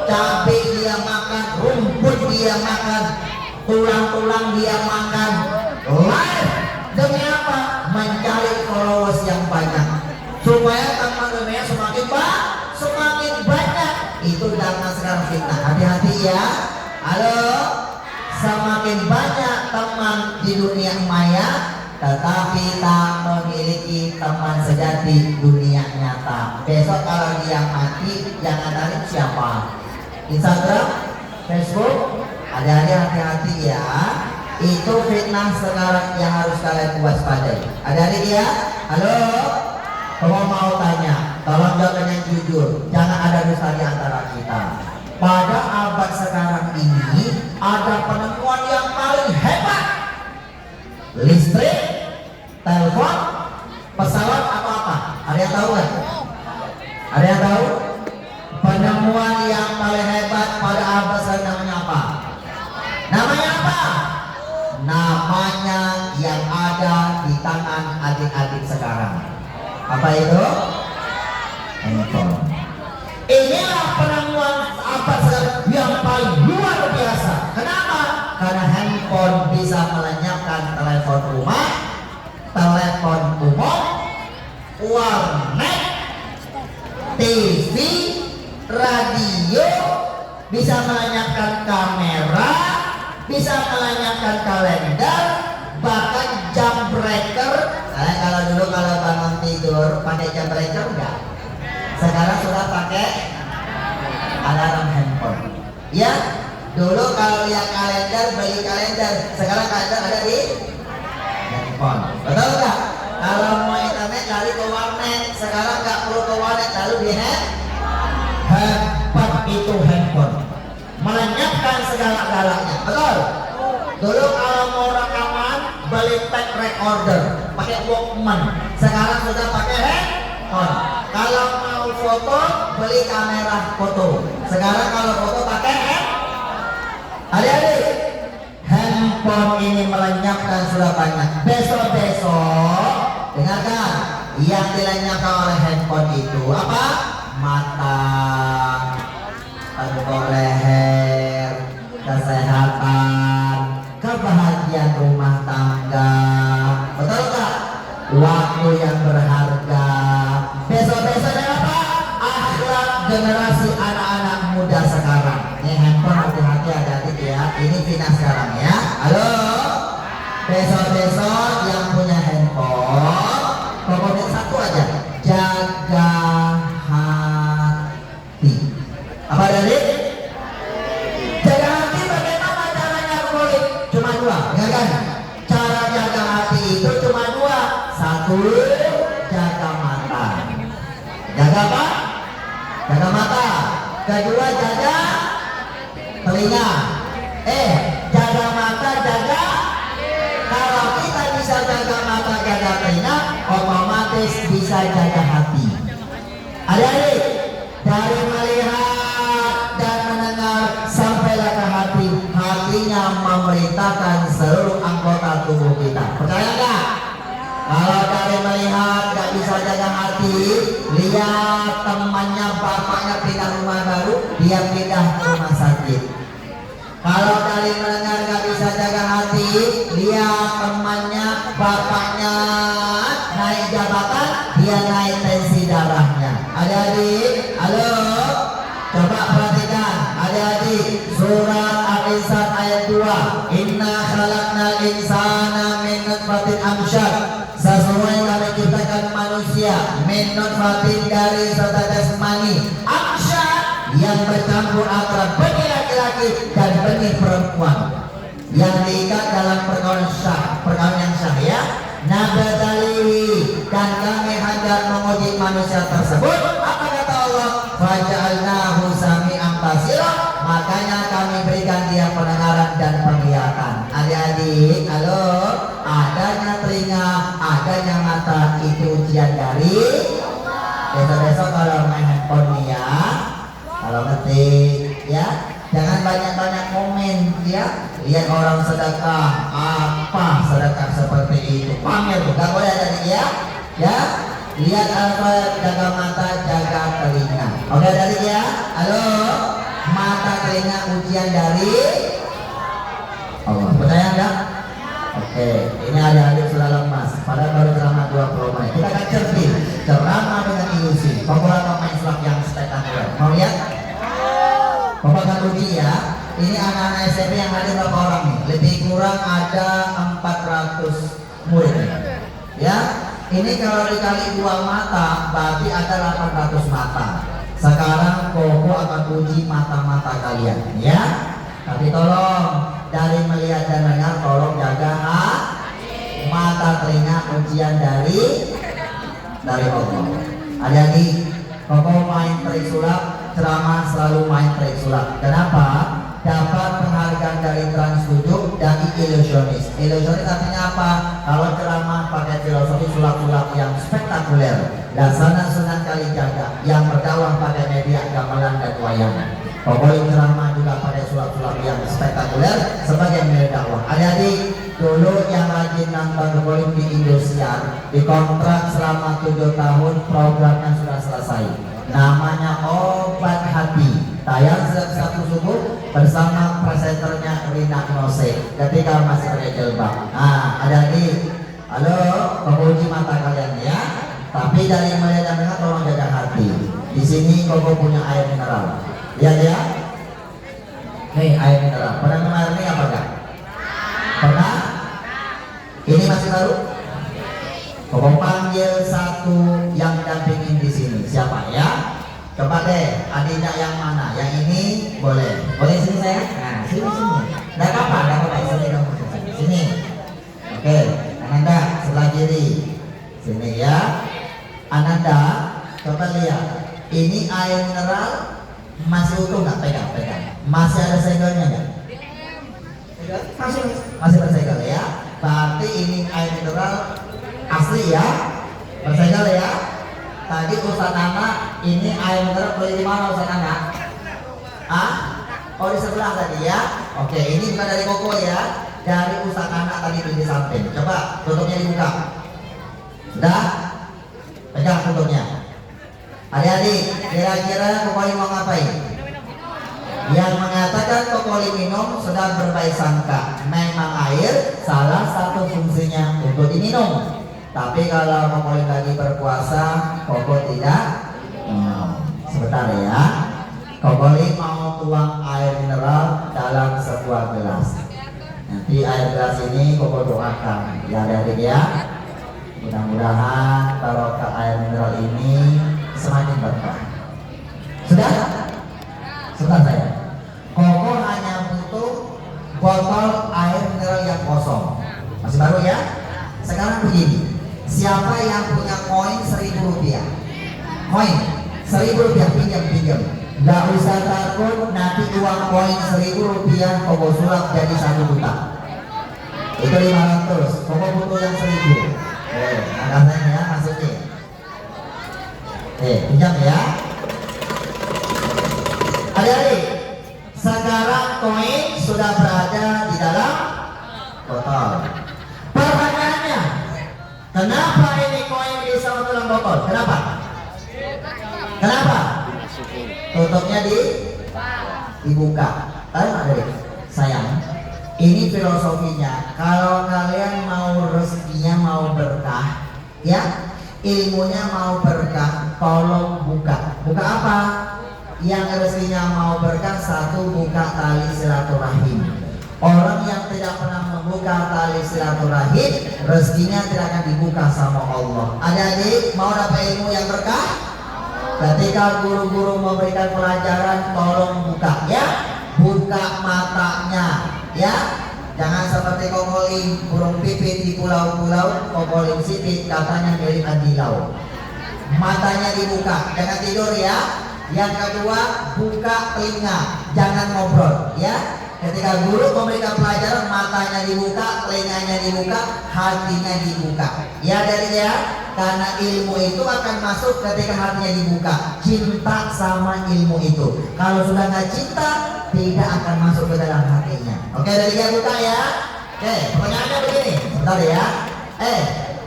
Cabai dia makan, rumput dia makan, tulang-tulang dia makan. Live demi apa? Mencari followers yang banyak supaya teman-temannya semakin banyak. Itu karena sekarang fitnah. Hati-hati ya. Halo, semakin banyak teman di dunia maya, tetapi tak memiliki teman sejati dunia nyata. Besok kalau dia mati, yang ngantarin siapa? Instagram, Facebook, ada hati-hati ya. Itu fitnah sekarang yang harus kalian waspadai. Adik-adik ya, halo. Kalau mau tanya, tolong jawab dengan jujur. Jangan ada dusta di antara kita. Pada abad sekarang ini ada penemuan yang paling hebat. Listrik, telepon, pesawat atau apa? Ada yang tahu nggak? Ada yang tahu? Penemuan yang paling hebat pada abad sekarang namanya apa? Namanya apa? Namanya yang ada di tangan adik-adik sekarang. Apa itu? Handphone. Inilah penemuan abad sekarang yang paling luar biasa. Kenapa? Karena handphone bisa melenyapkan telepon rumah, telepon umum, warnet, TV, radio, bisa melenyapkan kamera, bisa melenyapkan kalender, bahkan jam breaker. Kalau dulu kalau bangun tidur pakai jam breaker enggak? Sekarang sudah pakai alarm handphone. Ya, dulu kalau lihat kalender beli kalender, sekarang kalender ada di handphone. Betul enggak? Kalau mau internet cari ke warnet, sekarang nggak perlu ke warnet, lalu di hebat itu handphone. Melenyapkan segala-galanya. Betul? Dulu kalau mau rekaman beli tape recorder, pakai Walkman. Sekarang sudah pakai handphone. Kalau mau foto beli kamera foto. Sekarang kalau foto pakai handphone. Adik-adik, handphone ini melenyapkan sudah banyak. Besok-besok dengarkan, yang dilenyapkan oleh handphone itu apa? Mata, tengkok leher, kesehatan, kebahagiaan rumah tangga. Betul tak? Waktu yang berharga. Besok-besok apa? Akhlak generasi anak-anak muda sekarang. Ini handphone, hati-hati adik-adik ya. Ini fitnah sekarang ya. Halo. Besok-besok yang punya handphone, pokoknya satu aja, jaga hati. Apa dari? Jaga hati bagaimana caranya boleh? Cuma dua, ya kan? Cara jaga hati itu cuma dua. Satu, jaga mata. Jaga apa? Jaga mata. Kedua, jaga telinga. Jaga mata, jaga. Kalau kita bisa jaga mata, jaga telinga, otomatis bisa jaga hati. Adik-adik, dari melihat dan mendengar sampailah ke hati. Hatinya memerintahkan seluruh anggota tubuh kita. Percaya nggak? Kalau dari melihat nggak bisa jaga hati, lihat temannya, bapaknya pindah rumah baru, dia pindah ke rumah sakit. Kalau dari mendengar nggak bisa jaga hati, lihat temannya, bapaknya naik jabatan, dia naik tensi darahnya. Adik-adik, halo, coba perhatikan. Adik-adik, surat Al-Insan ayat 2. Inna khalaqnal insana min nutfatin amsyad. Sesungguhnya kami ciptakan manusia min nutfatin dari setetes mani amsyad yang bercampur antara benih laki-laki dan benih perempuan yang diikat dalam perkawinan yang sah ya. Nabtalihi, dan kami agar menguji manusia tersebut. Apa kata Allah? Faja'alnahu sami'an basira, makanya kami berikan dia pendengaran dan penglihatan. Adik-adik, halo, adanya telinga, adanya mata itu ujian dari besok-besok kalau main handphone nih ya, kalau ngetik ya, jangan banyak-banyak komen ya. Lihat orang sedekah, apa sedekah seperti itu, pamer tuh, gak boleh ada ya. Ya, lihat apa, jaga mata, jaga telinga. Oke adik ya, halo, mata telinga ujian dari Allah. Percaya enggak? Oke, ini adik-adik sudah lemas, padahal baru ceramah 20 menit. Kita akan cermin ceramah dengan ilusi. Pokoknya main sulap yang spektakuler. Mau lihat? Bapak akan uji ya. Ini anak-anak SMP yang ada berapa orang nih? Lebih kurang ada 400 murid. Ya, ini kalau dikali 2 mata berarti ada 800 mata. Sekarang Koko akan uji mata-mata kalian ya. Tapi tolong dari melihat dan dengar, tolong jaga mata telinga ujian dari Allah. Adik-adik, Koko main trik sulap, ceramah selalu main trik sulap. Kenapa? Dapat penghargaan dari Trans 7 dari ilusionis. Ilusionis artinya apa? Kalau ceramah pakai filosofi sulap-sulap yang spektakuler, laksana Sunan Kalijaga, yang berdakwah pakai media gamelan dan wayang. Pokoknya ceramah juga pakai sulap-sulap yang spektakuler sebagai media dakwah. Adik-adik, dulu yang rajin nonton Kokolim di Indosiar, dikontrak selama 7 tahun, programnya sudah selesai. Namanya Obat Hati, tayang setiap Sabtu subuh bersama presenternya Rina Nose ketika masih pakai jilbab. Nah, adik-adik, halo, Koko uji mata kalian ya. Tapi dari melihat dan dengar tolong jaga hati. Di sini Koko punya air mineral. Lihat ya. Nih air mineral. Pernah minum air ini apa enggak? Pernah? Ini masih baru? Koko panggil satu yang dampingin di sini. Siapa ya? Coba deh, adiknya yang mana? Yang ini boleh. Boleh sini saya? Nah, sini. Enggak apa-apa, enggak apa-apa. Sini dong. Sini. Oke, Ananda sebelah kiri. Sini ya. Ananda, coba lihat. Ini air mineral masih utuh nggak? Pegang. Masih ada segelnya nggak? Masih bersegel ya. Berarti ini air mineral asli ya, bersegel ya. Tadi Ustaz Nana, ini air mineral beli di mana Ustaz Nana? Oh di sebelah tadi ya. Oke, ini bukan dari Koko ya, dari Ustaz Nana tadi beli di samping. Coba tutupnya dibuka. Sudah? Pegang tutupnya. Adik-adik, kira-kira Koko mau ngapain? Yang mengatakan Kokoli minum sedang berbaik sangka. Memang air salah satu fungsinya untuk diminum. Tapi kalau Kokoli lagi berpuasa, Koko tidak minum. Sebentar ya. Kokoli mau tuang air mineral dalam sebuah gelas. Nanti air gelas ini Koko doakan ya adik-adik ya. Mudah-mudahan barokah air mineral ini semakin berkah. Sudah? Sudah saya. Koko hanya butuh botol air mineral yang kosong. Masih baru ya? Sekarang begini. Siapa yang punya koin 1.000 rupiah? Koin 1.000 rupiah pinjam. Gak usah takut nanti uang koin 1.000 rupiah Koko sulap jadi 1 juta. Itu 500. Koko butuh yang 1.000. Angkatnya ya, masukin. Pinjam ya. Adik-adik, sekarang koin sudah berada di dalam botol. Pertanyaannya, kenapa ini koin bisa masuk dalam botol? Kenapa? Tutupnya dibuka. Adik, sayang, ini filosofinya. Kalau kalian mau rezekinya mau berkah, ya, ilmunya mau berkah, tolong buka. Buka apa? Yang rezekinya mau berkah, satu, buka tali silaturahim. Orang yang tidak pernah membuka tali silaturahim, rezekinya tidak akan dibuka sama Allah. Adik-adik mau dapat ilmu yang berkah? Ketika guru-guru memberikan pelajaran, tolong buka ya, buka matanya ya. Jangan seperti Kokolim burung pipit di pulau-pulau, Kokolim sipit katanya milik Adilau. matanya dibuka, jangan tidur ya. Yang kedua, buka telinga, jangan ngobrol ya. Ketika guru memberikan pelajaran, matanya dibuka, telinganya dibuka, hatinya dibuka. Ya dari ya, karena ilmu itu akan masuk ketika hatinya dibuka. Cinta sama ilmu itu. Kalau sudah nggak cinta, tidak akan masuk ke dalam hatinya. Oke, dari ya buka ya. Oke, pertanyaannya begini, sebentar ya.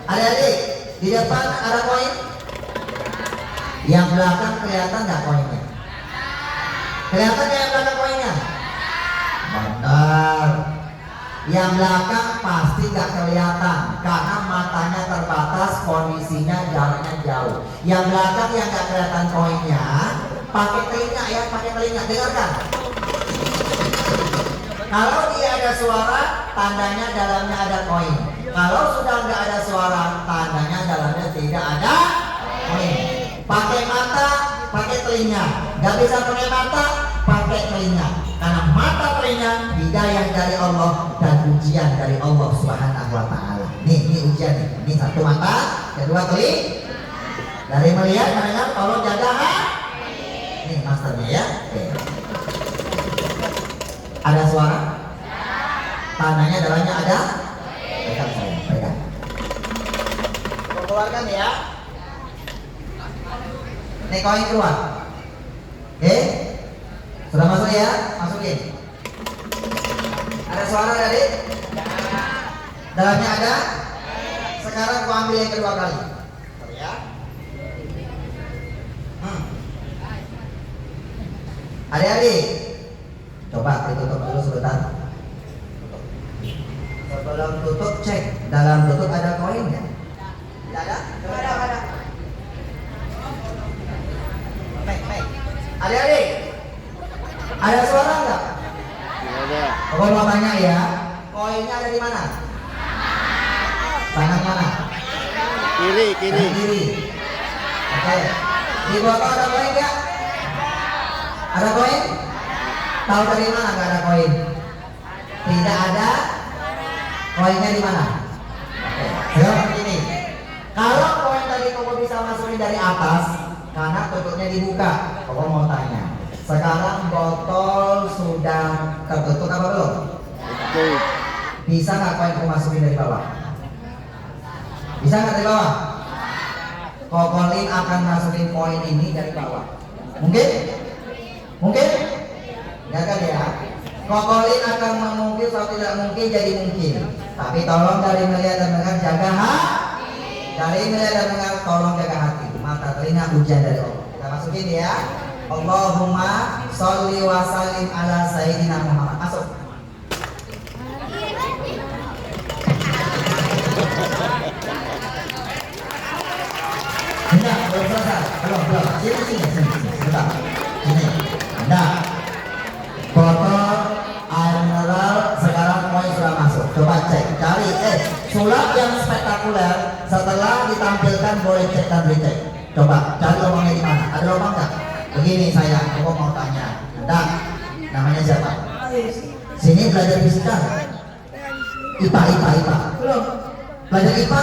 Adik-adik, di depan ada koin. Yang belakang kelihatan nggak koinnya? Kelihatan nggak yang belakang koinnya? Benar. Yang belakang pasti nggak kelihatan karena matanya terbatas, kondisinya jaraknya jauh. Yang belakang yang nggak kelihatan koinnya, pakai telinga ya, pakai telinga. Dengarkan. Kalau dia ada suara, tandanya dalamnya ada koin. Kalau sudah nggak ada suara, tandanya dalamnya tidak ada koin. Pakai mata, pakai telinga. Nggak bisa pakai mata, pakai telinga. Karena mata telinga hidayah dari Allah dan ujian dari Allah Subhanahu wa Ta'ala. Ini ujian nih. Ini satu mata, kedua telinga. Dari melihat, mendengar, tolong jaga hati. Ini masternya ya. Oke. Ada suara? Tandanya dalamnya ada? Pegang saya, pegang. Keluarkan ya. Nih koin keluar. Oke? Sudah masuk ya? Masukin. Ada suara tadi? Dalamnya ada? Sekarang gua ambil yang kedua kali. Sorry ya. Adik-adik, coba ditutup dulu sebentar. Sebelum tutup cek, dalam tutup ada koin ya? Tidak ada? Tidak ada. Baik. Adik-adik, ada suara nggak? Tidak ada. Pokoknya mau tanya ya, koinnya ada di mana? Tangan mana? Kiri. Tangan kiri. Oke. Di botol ada koin nggak? Ada koin? Tahu dari mana nggak ada koin? Tidak ada. Koinnya di mana? Oke. Sekarang begini. Kalau koin tadi kamu bisa masukin dari atas, karena tutupnya dibuka. Kamu mau tanya. Sekarang botol sudah tertutup apa belum? Tutup. Bisa nggak koin kamu masukin dari bawah? Bisa nggak dari bawah? Kokolin akan masukin koin ini dari bawah. Mungkin? Mungkin? Enggak kan ya? Kokolin akan memungkin suatu tidak mungkin jadi mungkin. Tapi tolong dari melihat dan mendengar jaga hati. Dari melihat dan mendengar tolong jaga hati. Mata telinga ujian dari Allah. Kita masukin ya. Allahumma sholli wa sallim ala sayyidina Muhammad. Masuk. Enggak, belum selesai. Belum. Sini. Sebentar. Sini. Enggak. Botol air mineral sekarang koin sudah masuk. Coba cek, cari. Sulap yang spektakuler setelah ditampilkan boleh cek dan recek. Coba cari lubangnya di mana? Ada lubang nggak? Begini sayang, aku mau tanya. Enggak. Namanya siapa? Sini belajar fisika. IPA. Belum. Belajar IPA?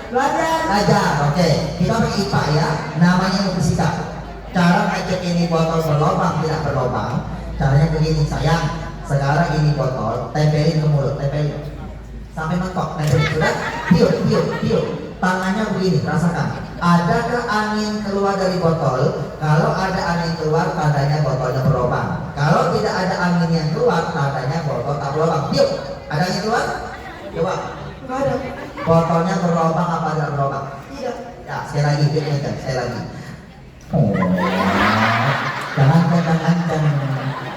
Belajar. Oke. Kita pakai IPA ya. Namanya ilmu fisika. Cara ngecek ini botol berlubang tidak berlubang. Caranya begini sayang. Sekarang ini botol tempelin ke mulut, tempelin sampai mentok, tempelin sudah. Tiup. Tangannya begini, rasakan. Adakah angin keluar dari botol? Kalau ada angin keluar, tandanya botolnya berlubang. Kalau tidak ada angin yang keluar, tandanya botol tak berlubang. Tiup. Ada angin keluar? Coba. Nggak ada. Botolnya berlubang apa tidak berlubang? Tidak. Ya, sekali lagi, sekali lagi. Oh, jangan kencang-kencang.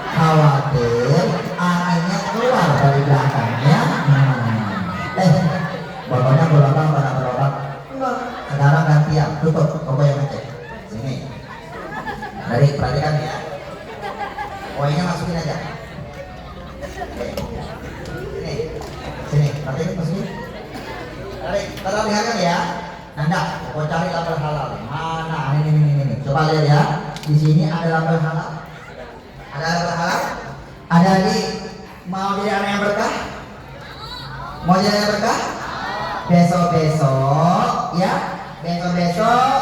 Khawatir anginnya keluar dari belakangnya. Botolnya berlubang pada berlubang. Sekarang gantian, tutup. Coba yang ngecek. Sini. Dari perhatikan ya. Koinnya masukin aja. Sini. Perhatikan masukin. Tarik. Tetap lihatkan ya. Nanda, mau cari label halal. Mana? Ini. Coba lihat ya. Di sini ada label halal. Ada label halal? Ada di mau jadi anak yang berkah? Mau jadi yang berkah? Besok ya. Besok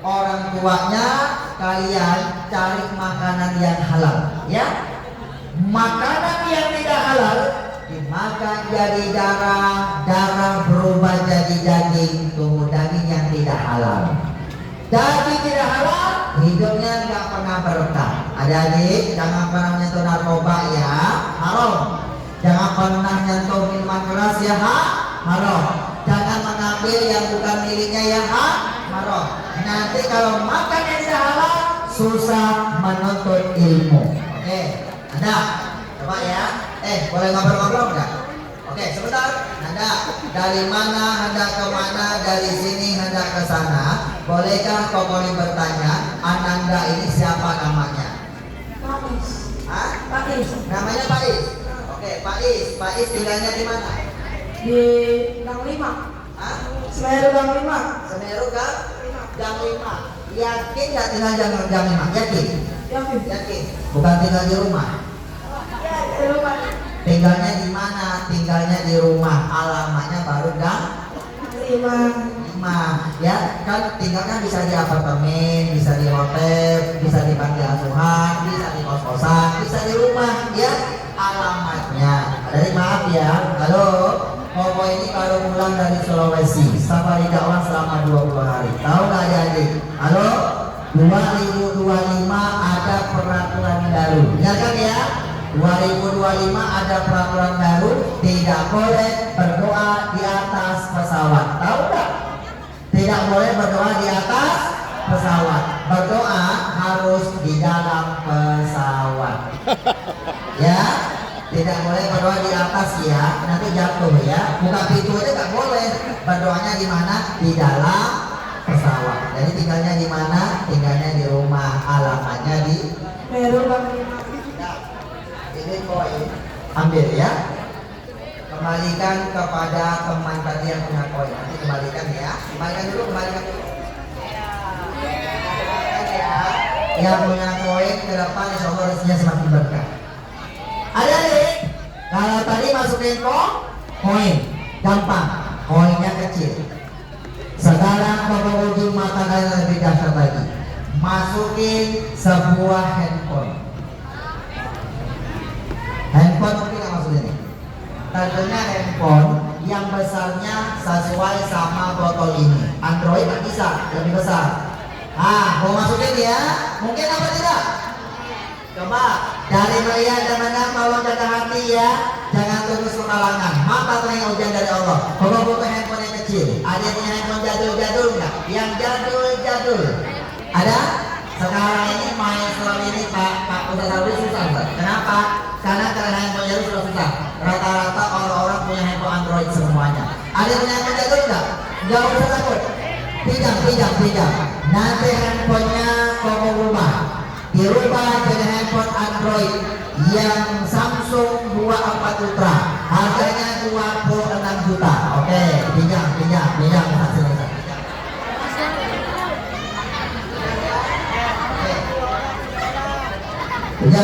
orang tuanya kalian cari makanan yang halal, ya. Makanan yang tidak halal dimakan jadi darah, darah berubah jadi daging, tunggu daging yang tidak halal. Daging tidak halal, hidupnya nggak pernah berkah. Adik-adik, jangan pernah nyentuh narkoba ya, haram. Jangan pernah nyentuh minuman keras ya, haram. Jangan mengambil yang bukan miliknya ya, haram. Nanti kalau makan yang tidak halal, susah menuntut ilmu. Oke, Nanda, coba ya. Boleh ngobrol-ngobrol nggak? Oke, sebentar. Nanda, dari mana hendak ke mana? Dari sini hendak ke sana. Bolehkah Kokoli bertanya, Ananda ini siapa namanya? Pais. Hah? Pais. Namanya Pais. Oke, Pais. Pais tinggalnya di mana? Di Gang 5. Hah? Semeru Gang 5. Semeru Gang 5. Yakin nggak tinggal Gang 5? Yakin? Yakin. Yakin. Bukan tinggal di rumah. Ya, di rumah. Tinggalnya di mana? Tinggalnya di rumah. Alamatnya baru Gang 5. ya kan, tinggalnya bisa di apartemen, bisa di hotel, bisa di panti asuhan, bisa di kos-kosan, bisa di rumah, ya. Alamatnya dari, maaf ya, halo, Koko ini baru pulang dari Sulawesi, safari dakwah selama 20 hari. Tahu nggak adik-adik? Halo, 2025 ada peraturan baru, ya kan ya? 2025 ada peraturan baru, tidak boleh berdoa di atas pesawat. Tahu nggak? Tidak boleh berdoa di atas pesawat. Berdoa harus di dalam pesawat. Ya, tidak boleh berdoa di atas ya, nanti jatuh ya. Buka pintu aja nggak boleh. Berdoanya di mana? Di dalam pesawat. Jadi tinggalnya di mana? Tinggalnya di rumah. Alamatnya di Semeru Gang 5. ini koin. Ambil ya. Kembalikan kepada teman tadi yang punya koin. Nanti kembalikan ya. Kembalikan dulu. Kembalikan ya. Yang punya koin ke depan, insya Allah rezekinya semakin berkah. Adik-adik, kalau tadi masukin koin, gampang. Koinnya kecil. Sekarang ke ujung mata kalian lebih dahsyat lagi. Masukin sebuah handphone. Handphone mungkin nggak maksudnya nih. Tentunya handphone yang besarnya sesuai sama botol ini. Android nggak bisa, lebih besar. Mau masukin ya? Mungkin apa tidak? Coba dari melihat dan mendengar, tolong jaga hati ya. Jangan tunggu semalangan. Mata telinga ujian dari Allah. Kalau butuh handphone yang kecil, ada yang punya handphone jadul-jadul nggak? Yang jadul-jadul ada? Sekarang ini main selama ini Pak Ustaz Sabri susah, Pak. Kenapa? Karena handphone jadul sudah susah. Rata-rata orang-orang punya handphone Android semuanya. Ada yang punya handphone jadul nggak? Nggak usah takut. Pinjam. Nanti handphonenya Koko rumah. Dirubah jadi handphone Android yang Samsung 24 Ultra. Harganya 26 juta. Oke, pinjam. Pinjam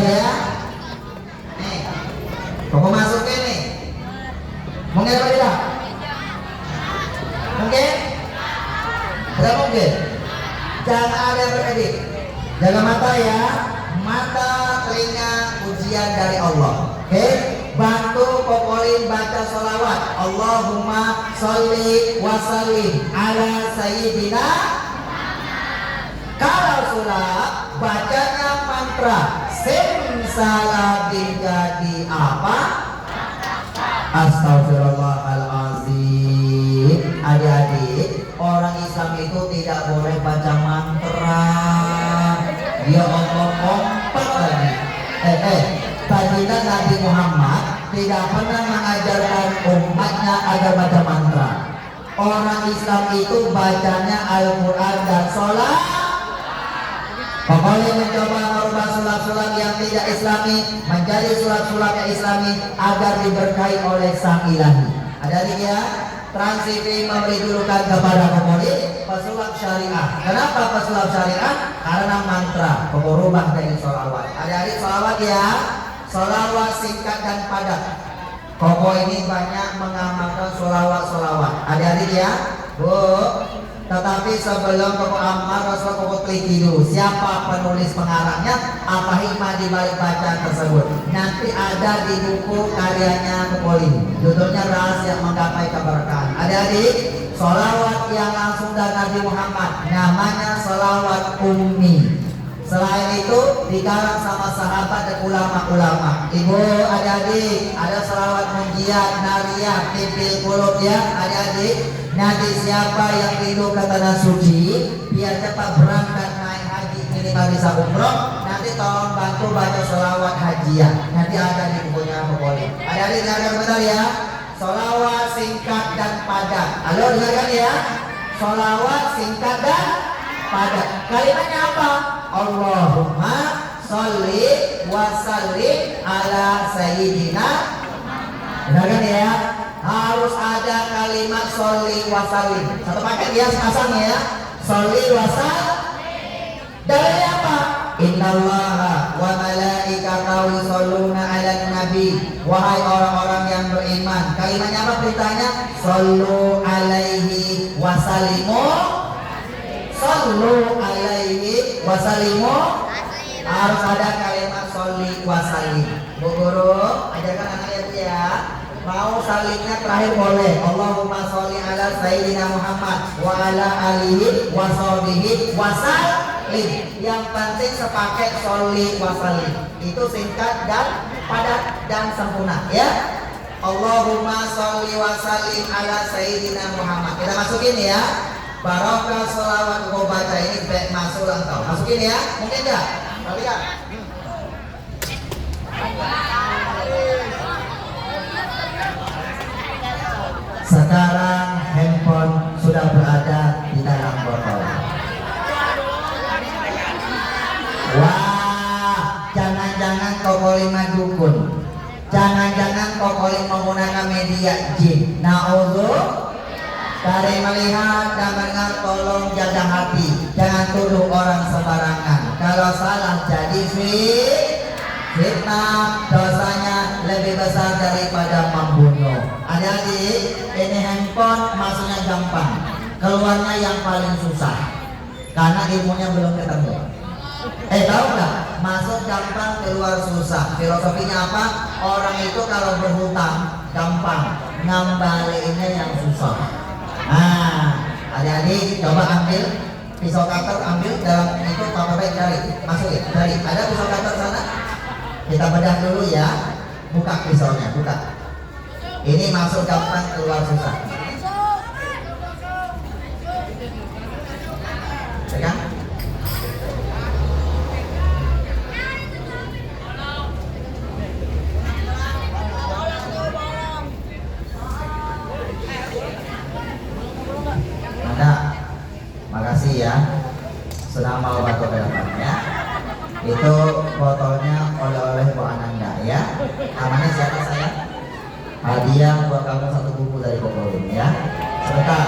ya. Nih, Koko masukin nih. Mungkin apa tidak? Mungkin? Tidak mungkin. Jangan ada yang beredit. Jaga mata ya. Mata, telinga, ujian dari Allah. Oke? Bantu Kokolin baca sholawat. Allahumma sholli wa sallim ala sayyidina. Kalau sholat, bacanya mantra simsalabim jadi apa? Astagfirullahaladzim. Adik-adik, orang Islam itu tidak boleh baca mantra. Ya Allah, kompak lagi. Baginda Nabi Muhammad tidak pernah mengajarkan umatnya agar baca mantra. Orang Islam itu bacanya Al-Quran dan sholat. Pokoknya mencoba merubah surat-surat yang tidak islami menjadi surat-surat yang islami agar diberkahi oleh Sang Ilahi. Ada lagi ya? Trans TV memberi julukan kepada Kokoli pesulap syariah. Kenapa pesulap syariah? Karena mantra pengubah dari sholawat. Adik-adik sholawat ya. Sholawat singkat dan padat. Koko ini banyak mengamalkan sholawat. Adik-adik ya. Bu, Tetapi sebelum Koko Ammar, Rasul Koko teliti dulu siapa penulis pengarangnya, apa hikmah di balik bacaan tersebut. Nanti ada di buku karyanya Kokoli, judulnya Rahasia Menggapai Keberkahan. Adik-adik, sholawat yang langsung dari Nabi Muhammad namanya sholawat ummi. Selain itu dikarang sama sahabat dan ulama-ulama. Ibu, adik-adik, ada sholawat munjiat, nariyah, tipil kulub ya adik-adik. Nanti siapa yang rindu ke tanah suci biar cepat berangkat naik haji minimal bisa umroh, nanti tolong bantu baca sholawat hajiyah. Nanti ada di bukunya Kokoli. Adik-adik dengarkan bentar ya. Sholawat singkat dan padat. Halo, dengarkan ya. Sholawat singkat dan padat. Kalimatnya apa? Allahumma sholli wa sallim ala sayyidina. Dengarkan ya. Harus ada kalimat sholli wa sallim. Satu paket ya, sepasang ya. Sholli wa sallim. Dari apa? Innallaha wa malaikatahu yusholluna 'alan nabi. Wahai orang-orang yang beriman. Kalimatnya apa perintahnya? Shollu alaihi wa sallimu. Shollu alaihi wa sallimu. Harus ada kalimat sholli wa sallim. Bu guru, ajarkan anaknya Bu ya. Mau salimnya terakhir boleh. Allahumma sholli ala sayyidina Muhammad wa ala alihi wa sahbihi wa sallim. Yang penting sepaket sholli wa sallim. Itu singkat dan padat dan sempurna ya. Allahumma sholli wa sallim ala sayyidina Muhammad. Kita masukin ya. Barokah sholawat kau baca ini baik masuk engkau. Masukin ya. Mungkin enggak? Perhatikan. Sekarang handphone sudah berada di dalam botol. Wah, jangan-jangan Kokoli dukun. Jangan-jangan Kokoli menggunakan media jin. Na'udzu. Dari melihat dan mendengar tolong jaga hati. Jangan tuduh orang sembarangan. Kalau salah jadi fitnah, dosanya lebih besar daripada membunuh. Adik-adik, ini handphone masuknya gampang, keluarnya yang paling susah karena ilmunya belum ketemu. Tahu nggak? Masuk gampang, keluar susah. Filosofinya apa? Orang itu kalau berhutang gampang, ngembaliinnya yang susah. Nah, adik-adik coba ambil pisau cutter, ambil dalam itu Papa baik cari, masukin, cari. Ada pisau cutter sana? Kita bedah dulu ya. Buka pisaunya, buka. Ini masuk gampang, keluar susah. Pegang. Ada. Makasih ya. Sudah mau bantu ke depannya. Itu botolnya oleh-oleh Bu Ananda ya. Namanya siapa saya? Hadiah buat kamu satu buku dari Kokoli ya. Sebentar.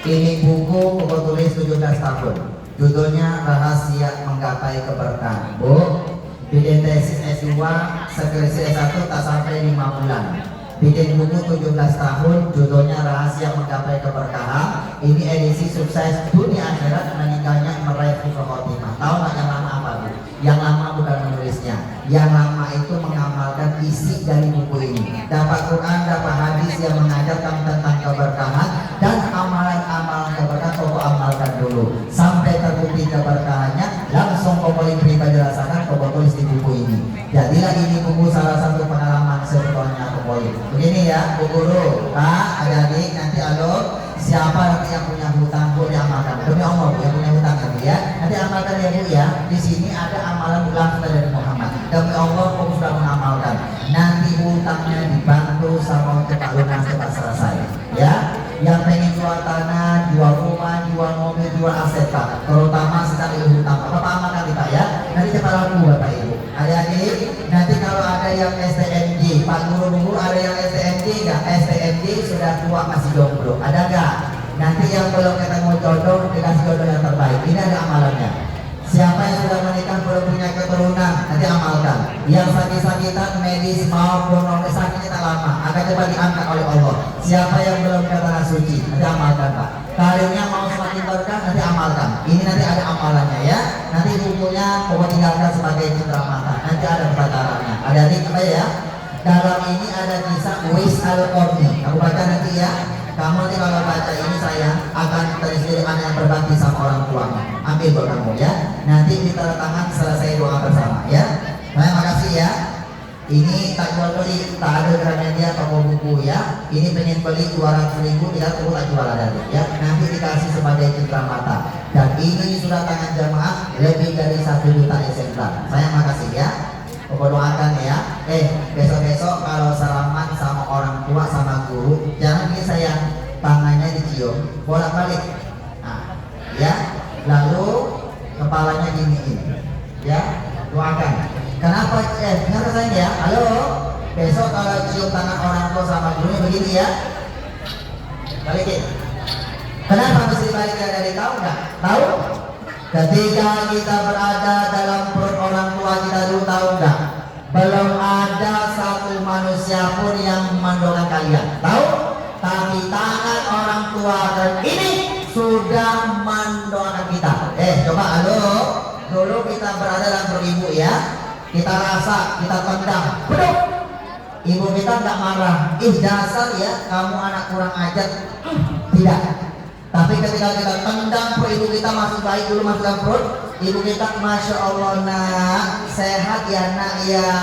Ini buku Koko tulis 17 tahun. Judulnya Rahasia Menggapai Keberkahan. Bu, bikin tesis S2, skripsi S1 tak sampai 5 bulan. Bikin buku 17 tahun, judulnya Rahasia Menggapai Keberkahan. Ini edisi sukses dunia akhirat, meninggalnya meraih husnul khotimah. Tahu nggak yang lama apa Bu? Yang lama bukan menulisnya, yang lama itu mengamalkan isi dari buku ini. Dapat Quran, dapat hadis yang mengajarkan tentang keberkahan dan amalan-amalan keberkahan Koko amalkan dulu sampai terbukti keberkahannya. Langsung Koko pribadi rasakan, Koko tulis di buku ini. Jadilah ini buku salah satu pengalaman sebetulnya Koko. Begini ya Bu Guru, Pak, adik-adik, nanti halo, siapa nanti yang punya hutang Bu diamalkan. Demi Allah Bu, yang punya hutang nanti ya. Nanti amalkan ya Bu ya. Di sini ada amalan langsung dari Muhammad. Demi Allah Koko sudah mengamalkan. Nanti hutangnya dibantu sama untuk Pak lunas cepat selesai. Ya, yang pengen jual tanah, jual rumah, jual mobil, jual aset Pak, terutama secara hutang. Bapak amalkan Pak ya. Nanti cepat laku Bapak Ibu. Adik-adik, nanti kalau ada yang STMJ, Pak Guru-guru ada yang STMJ nggak? STMJ sudah tua masih jomblo, ada nggak? Nanti yang belum ketemu jodoh dikasih jodoh yang terbaik. Ini ada amalannya. Siapa yang sudah menikah belum punya keturunan, nanti amalkan. Yang sakit-sakitan medis maupun non sakitnya tak lama, agak cepat diangkat oleh Allah. Siapa yang belum katakan suci, nanti amalkan Pak. Karirnya mau semakin berkah, nanti amalkan. Ini nanti ada amalannya ya. Nanti bukunya pokok tinggalkan sebagai cindera mata. Nanti ada perkataannya. Ada adik apa ya? Dalam ini ada kisah Uwais Al-Qarni. Aku baca nanti ya. Kamu nanti kalau baca ini saya akan terjadi anak yang berbakti sama orang tuanya. Ambil buat kamu ya. Nanti kita tangan selesai doa bersama ya. Nah, makasih ya. Ini tak jual beli, tak ada Gramedia toko buku ya. Ini pengen beli 200.000, tidak perlu tak jual ada ya. Nanti dikasih sebagai cindera mata. Dan ini sudah tangan jamaah lebih dari 1 juta eksemplar. Saya makasih ya. Pokok doakan ya. Besok-besok kalau salaman sama orang tua sama guru, jangan ini saya tangannya dicium, bolak-balik. Nah, ya. Lalu kepalanya giniin. Ya, doakan. Kenapa? Kenapa saya ya? Halo. Besok kalau cium tangan orang tua sama gurunya begini ya. Balikin. Kenapa mesti balikin dari tahu nggak? Tahu? Ketika kita berada dalam perut orang tua kita dulu tahu nggak? Belum ada satu manusia pun yang mendorong kalian. Tahu? Tapi tangan orang tua dan ini sudah mendorong kita. Coba halo. Dulu kita berada dalam perut ibu ya. Kita rasa, kita tendang, beduk. Ibu kita nggak marah, dasar ya, kamu anak kurang ajar. Tidak. Tapi ketika kita tendang perut ibu kita masih baik dulu masuk dalam perut, ibu kita masya Allah nak, sehat ya nak ya,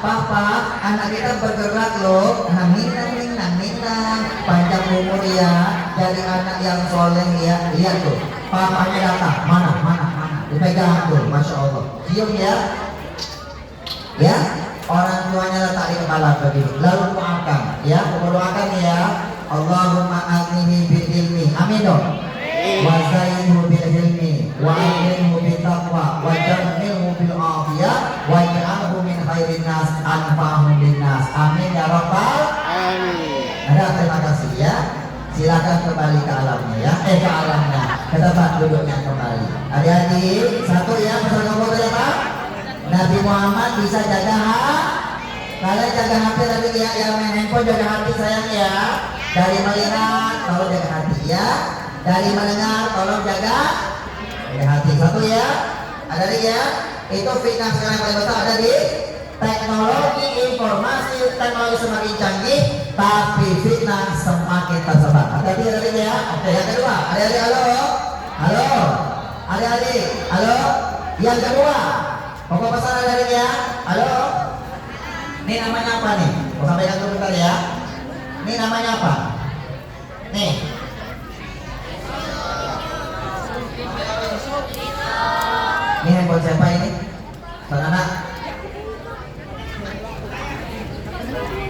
papa, anak kita bergerak loh, minang, panjang umur ya, jadi anak yang soleh ya, lihat tuh, papanya datang, mana, dipegang tuh, masya Allah, cium ya. Ya, orang tuanya letak di kepala begini. Lalu doakan, ya, doakan ya. Allahumma aghnini bil ilmi. Amin dong. Wa zayyinhu bil ilmi, wa aghnilhu bil taqwa, wa jammilhu bil afiyah, wa ij'alhu min khairin nas anfa'uhum lin nas. Amin ya rabbal Amin. Ada terima kasih ya. Silakan kembali ke alamnya ya. Ke alamnya. Ke tempat duduknya kembali. Adik-adik, satu ya, pesan kamu ya Pak. Nabi Muhammad bisa jaga kalian jaga hati tadi ya, yang main handphone jaga hati sayang ya. Dari melihat tolong jaga hati ya, dari mendengar tolong jaga hati. Satu ya, ada lagi ya. Itu fitnah sekarang yang paling besar ada di teknologi informasi, teknologi semakin canggih, tapi fitnah semakin tersebar. Ada lagi ya. Oke, yang kedua, adik-adik halo, adik-adik halo. Yang kedua. Pokok pesan dari ya. Halo. Ini namanya apa nih? Mau sampaikan dulu bentar ya. Ini namanya apa? Nih. Ini handphone siapa ini? Anak.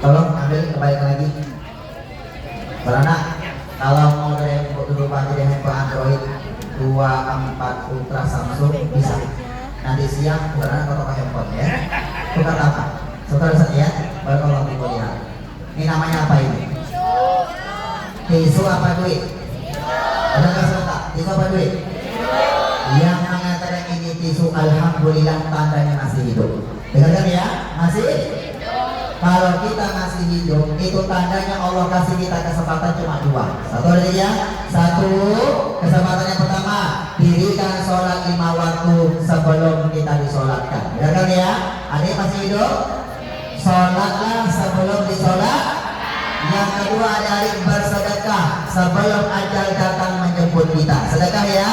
Tolong ambil kembalikan lagi. Anak, kalau mau dari dulu pakai handphone Android 24 Ultra Samsung bisa. Nanti siang berada ke toko handphone ya. Tukar apa? Saudara ya, baru kalau ibu lihat. Ini namanya apa ini? Tisu apa duit? Ada nggak sebentar? Tisu apa duit? Yang mengatakan ini tisu, alhamdulillah tandanya masih hidup. Dengarkan ya, masih? Kalau kita masih hidup, itu tandanya Allah kasih kita kesempatan cuma 2. Satu lagi ya. Satu, kesempatan yang pertama, dirikan sholat 5 waktu sebelum kita disolatkan. Dengarkan ya, adik masih hidup, sholatlah sebelum disolat. Yang kedua, adik bersedekah sebelum ajal datang menjemput kita. Sedekah ya.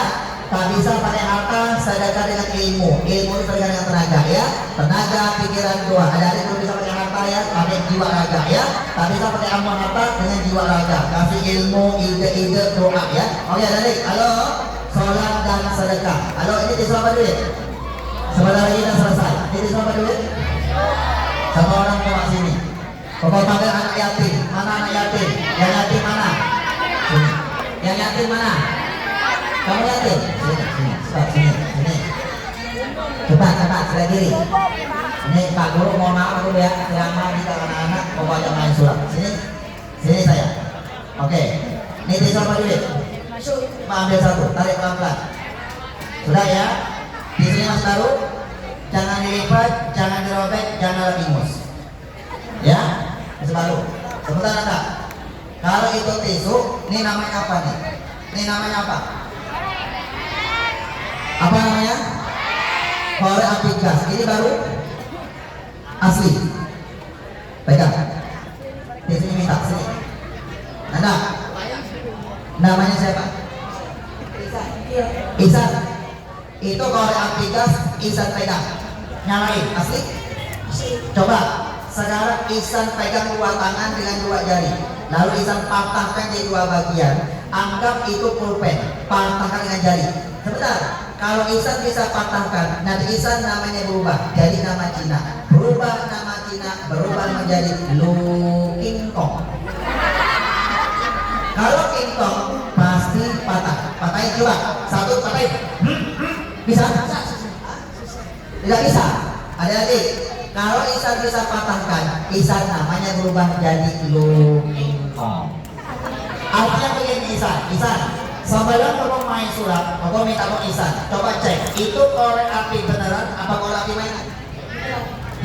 Tak bisa pakai harta, sedekah dengan ilmu. Ilmu itu sedekah dengan tenaga ya. Tenaga, pikiran, doa. Ada belum bisa pakai harta ya, pakai jiwa raga ya. Tak bisa pakai amal harta dengan jiwa raga. Kasih ilmu, ide-ide, doa ya. Oke adik, halo. Sholat dan sedekah. Halo, ini tisu apa duit? Sebentar lagi kita selesai. Ini tisu apa duit? Satu orang coba sini. Pokok panggil anak yatim. Mana anak yatim? Yang yatim mana? Sini. Yang yatim mana? Kamu yatim? Sini, sini. Cepat, sebelah kiri. Ini Pak Guru, mohon maaf dulu ya, selama kita anak-anak pokoknya main surat. Sini saya. Oke. Ini tisu apa duit? Ambil satu, tarik pelan-pelan. Sudah ya? Tisunya masih baru. Jangan dilipat, jangan dirobek, jangan ingus. Ya? Masih baru. Sebentar Anda. Kalau itu tisu, ini namanya apa nih? Ini namanya apa? Apa namanya? Korek api gas. Ini baru asli. Pegang. Tisunya minta sini. Anda. Namanya siapa? Iya. Isan. Itu korek api gas. Isan pegang. Nyalain. Asli? Coba. Sekarang Isan pegang dua tangan dengan dua jari. Lalu Isan patahkan jadi dua bagian. Anggap itu pulpen. Patahkan dengan jari. Sebentar. Kalau Isan bisa patahkan, nanti Isan namanya berubah. Jadi nama Cina. Berubah nama Cina. Berubah menjadi Lu King Kong. Kalau King Kong pasti patah. Patahin coba. Satu patahin. Bisa? Tidak bisa. Adik-adik. Kalau Isan bisa patahkan, Isan namanya berubah menjadi Lu King Kong. Artinya begini Isan, sebelum kamu main sulap, kamu minta sama Isan, coba cek, itu korek api beneran apa korek api mainan?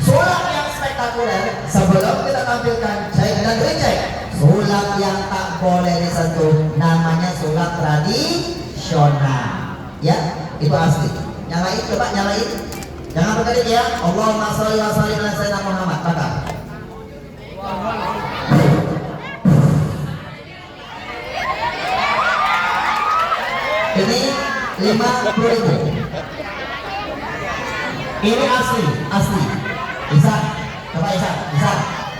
Sulap yang spektakuler, sebelum kita tampilkan, cek dan cek. Sulap yang tak boleh disentuh, namanya sulap tradisional. Ya, itu asli. Nyalain, coba nyalain. Jangan berkedip ya. Allahumma sholli wa sallim ala sayyidina Muhammad. Bakar. Ini 50.000. Ini asli. Isan, coba Isan.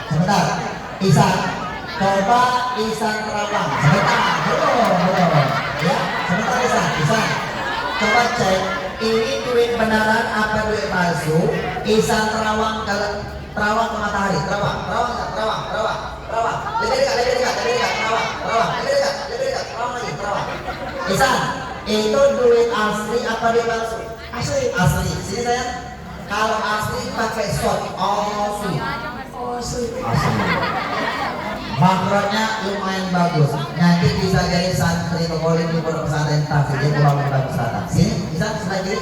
Sebentar. Isan, coba Isan terawang. Sebentar. Belum. Ya, sebentar Isan. Coba cek. Ini duit beneran apa duit palsu? Isan terawang ke matahari. Terawang. Lebih dekat. Terawang lagi. Isan, itu duit asli apa duit palsu? Asli. Sini sayang. Kalau asli pakai shot. Asli. Makronya lumayan bagus. Nanti bisa jadi santri pokoknya di pondok pesantren Tasik. Dia pulang ke pesantren. Sini, bisa sebelah kiri.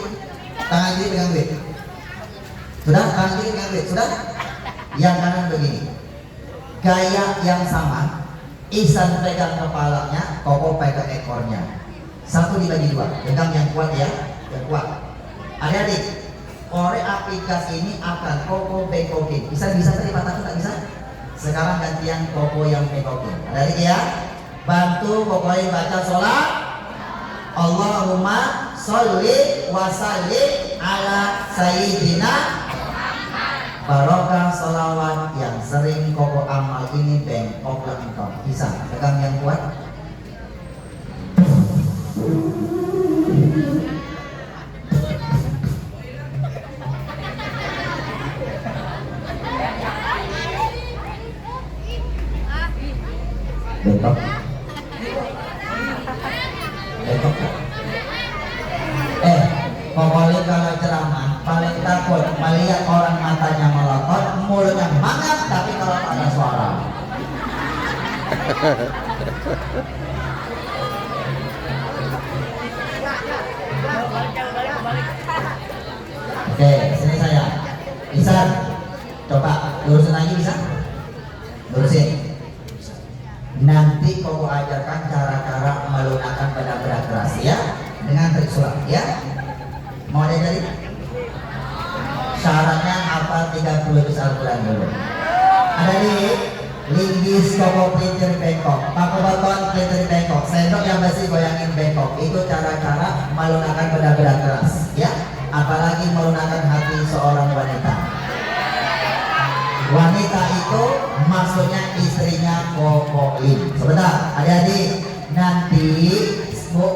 Tangan kiri pegang duit. Sudah, tangan kiri pegang duit. Sudah. Yang kanan begini. Gaya yang sama. Isan pegang kepalanya, Koko pegang ekornya. Satu dibagi dua. Pegang yang kuat ya, yang kuat. Adik-adik, korek api gas ini akan Koko bekokin. Bisa tadi patah tak bisa? Sekarang gantian Koko yang pekokin. Adik ya, bantu Kokoin baca sholat. Allahumma sholli wa sallim ala sayyidina. Barokah salawat yang sering Koko amal ini bengkok engkau. Bisa pegang yang kuat. Bengkok. Pokoknya kalau ceramah paling takut melihat orang matanya melotot, mulutnya mangap, tapi kalau tak ada suara. Oke, sini saya. Isan, coba lurusin lagi bisa? Lurusin. Nanti Koko ajarkan cara-cara melunakkan benda-benda keras ya, dengan trik sulap ya. Mau diajari? Syaratnya apa 30 juz Al-Quran dulu. Ada di linggis Koko pelintir bengkok, paku baton pelintir bengkok, sendok yang besi goyangin bengkok. Itu cara-cara melunakkan benda-benda keras ya. Apalagi melunakkan hati seorang wanita. Wanita itu maksudnya istrinya Koko Lim. Sebentar, adik-adik, nanti Bu,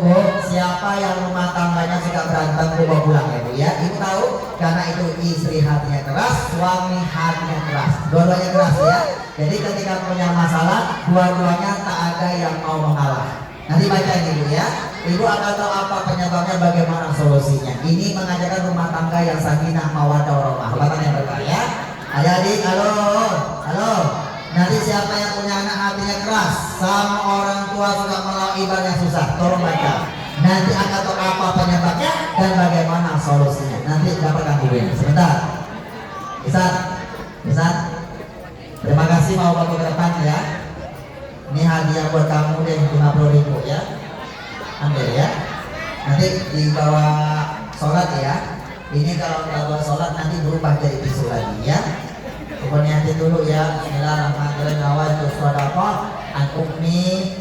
siapa yang rumah tangganya suka berantem bawa pulang ya Bu ya? Ibu tahu? Karena itu istri hatinya keras, suami hatinya keras, dua-duanya keras ya. Jadi ketika punya masalah, dua-duanya tak ada yang mau mengalah. Nanti baca ini Bu ya. Ibu akan tahu apa penyebabnya, bagaimana solusinya. Ini mengajarkan rumah tangga yang sakinah mawaddah warahmah. Bahkan yang berkah ya. Adik-adik, halo. Nanti siapa yang punya anak hatinya keras, sama orang tua suka melawan ibadah yang susah, tolong baca. Nanti akan tahu apa penyebabnya dan bagaimana solusinya. Nanti dapatkan bukunya. Sebentar. Bisa. Terima kasih mau waktu ke depan ya. hadiah buat kamu deh 50.000 ya. Ambil ya. Nanti dibawa sholat ya. Ini kalau nggak bawa sholat nanti berubah jadi tisu lagi ya. Pokoknya hati dulu ya. Bismillahirrahmanirrahim. Nawaitu shadaqah an Umi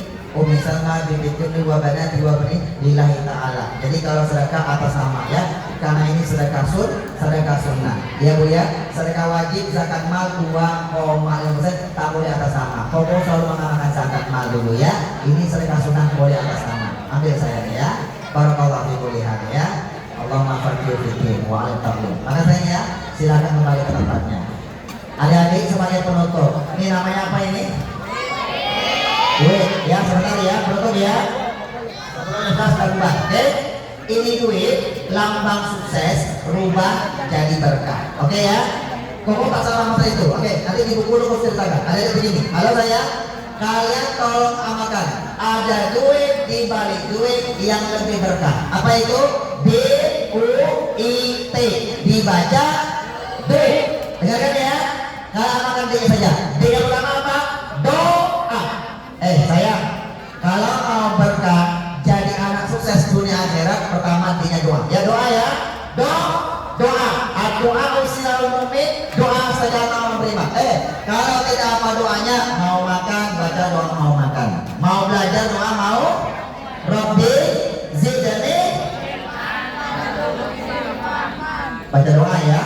Salma binti wa banati wa bani lillahi ta'ala. Jadi kalau sedekah atas nama ya, karena ini sedekah sunnah ya Bu ya. Sedekah wajib zakat mal 2,5% tak boleh atas nama. Koko selalu mengatakan zakat mal dulu ya. Ini sedekah sunnah boleh atas nama. Ambil saya ya. Barakallahu fiikum ya. Allahumma faqih fiqih wa alim. Maka saya ya, silakan kembali ke tempatnya. Adik-adik sebagai penutup. Ini namanya apa ini? Duit, ya sebentar ya, penutup ya. Oke, ini duit, lambang sukses, rubah jadi berkah. Oke ya, Koko tak salah masa itu. Oke, nanti di buku lu ceritakan. Ada begini. Halo saya, kalian tolong amalkan. Ada duit di balik duit yang lebih berkah. Apa itu? DUIT, dibaca duit. Dengarkan ya. Kalian amalkan D saja. D yang pertama apa? Doa. Sayang, kalau mau berkah jadi anak sukses dunia akhirat, pertama D-nya doa. Ya doa ya. Doa. Doa usilul mu'min, doa saja mau menerima. Kalau tidak apa doanya, mau makan baca doa mau makan. Mau belajar doa mau Rabbi zidni. Baca doa ya.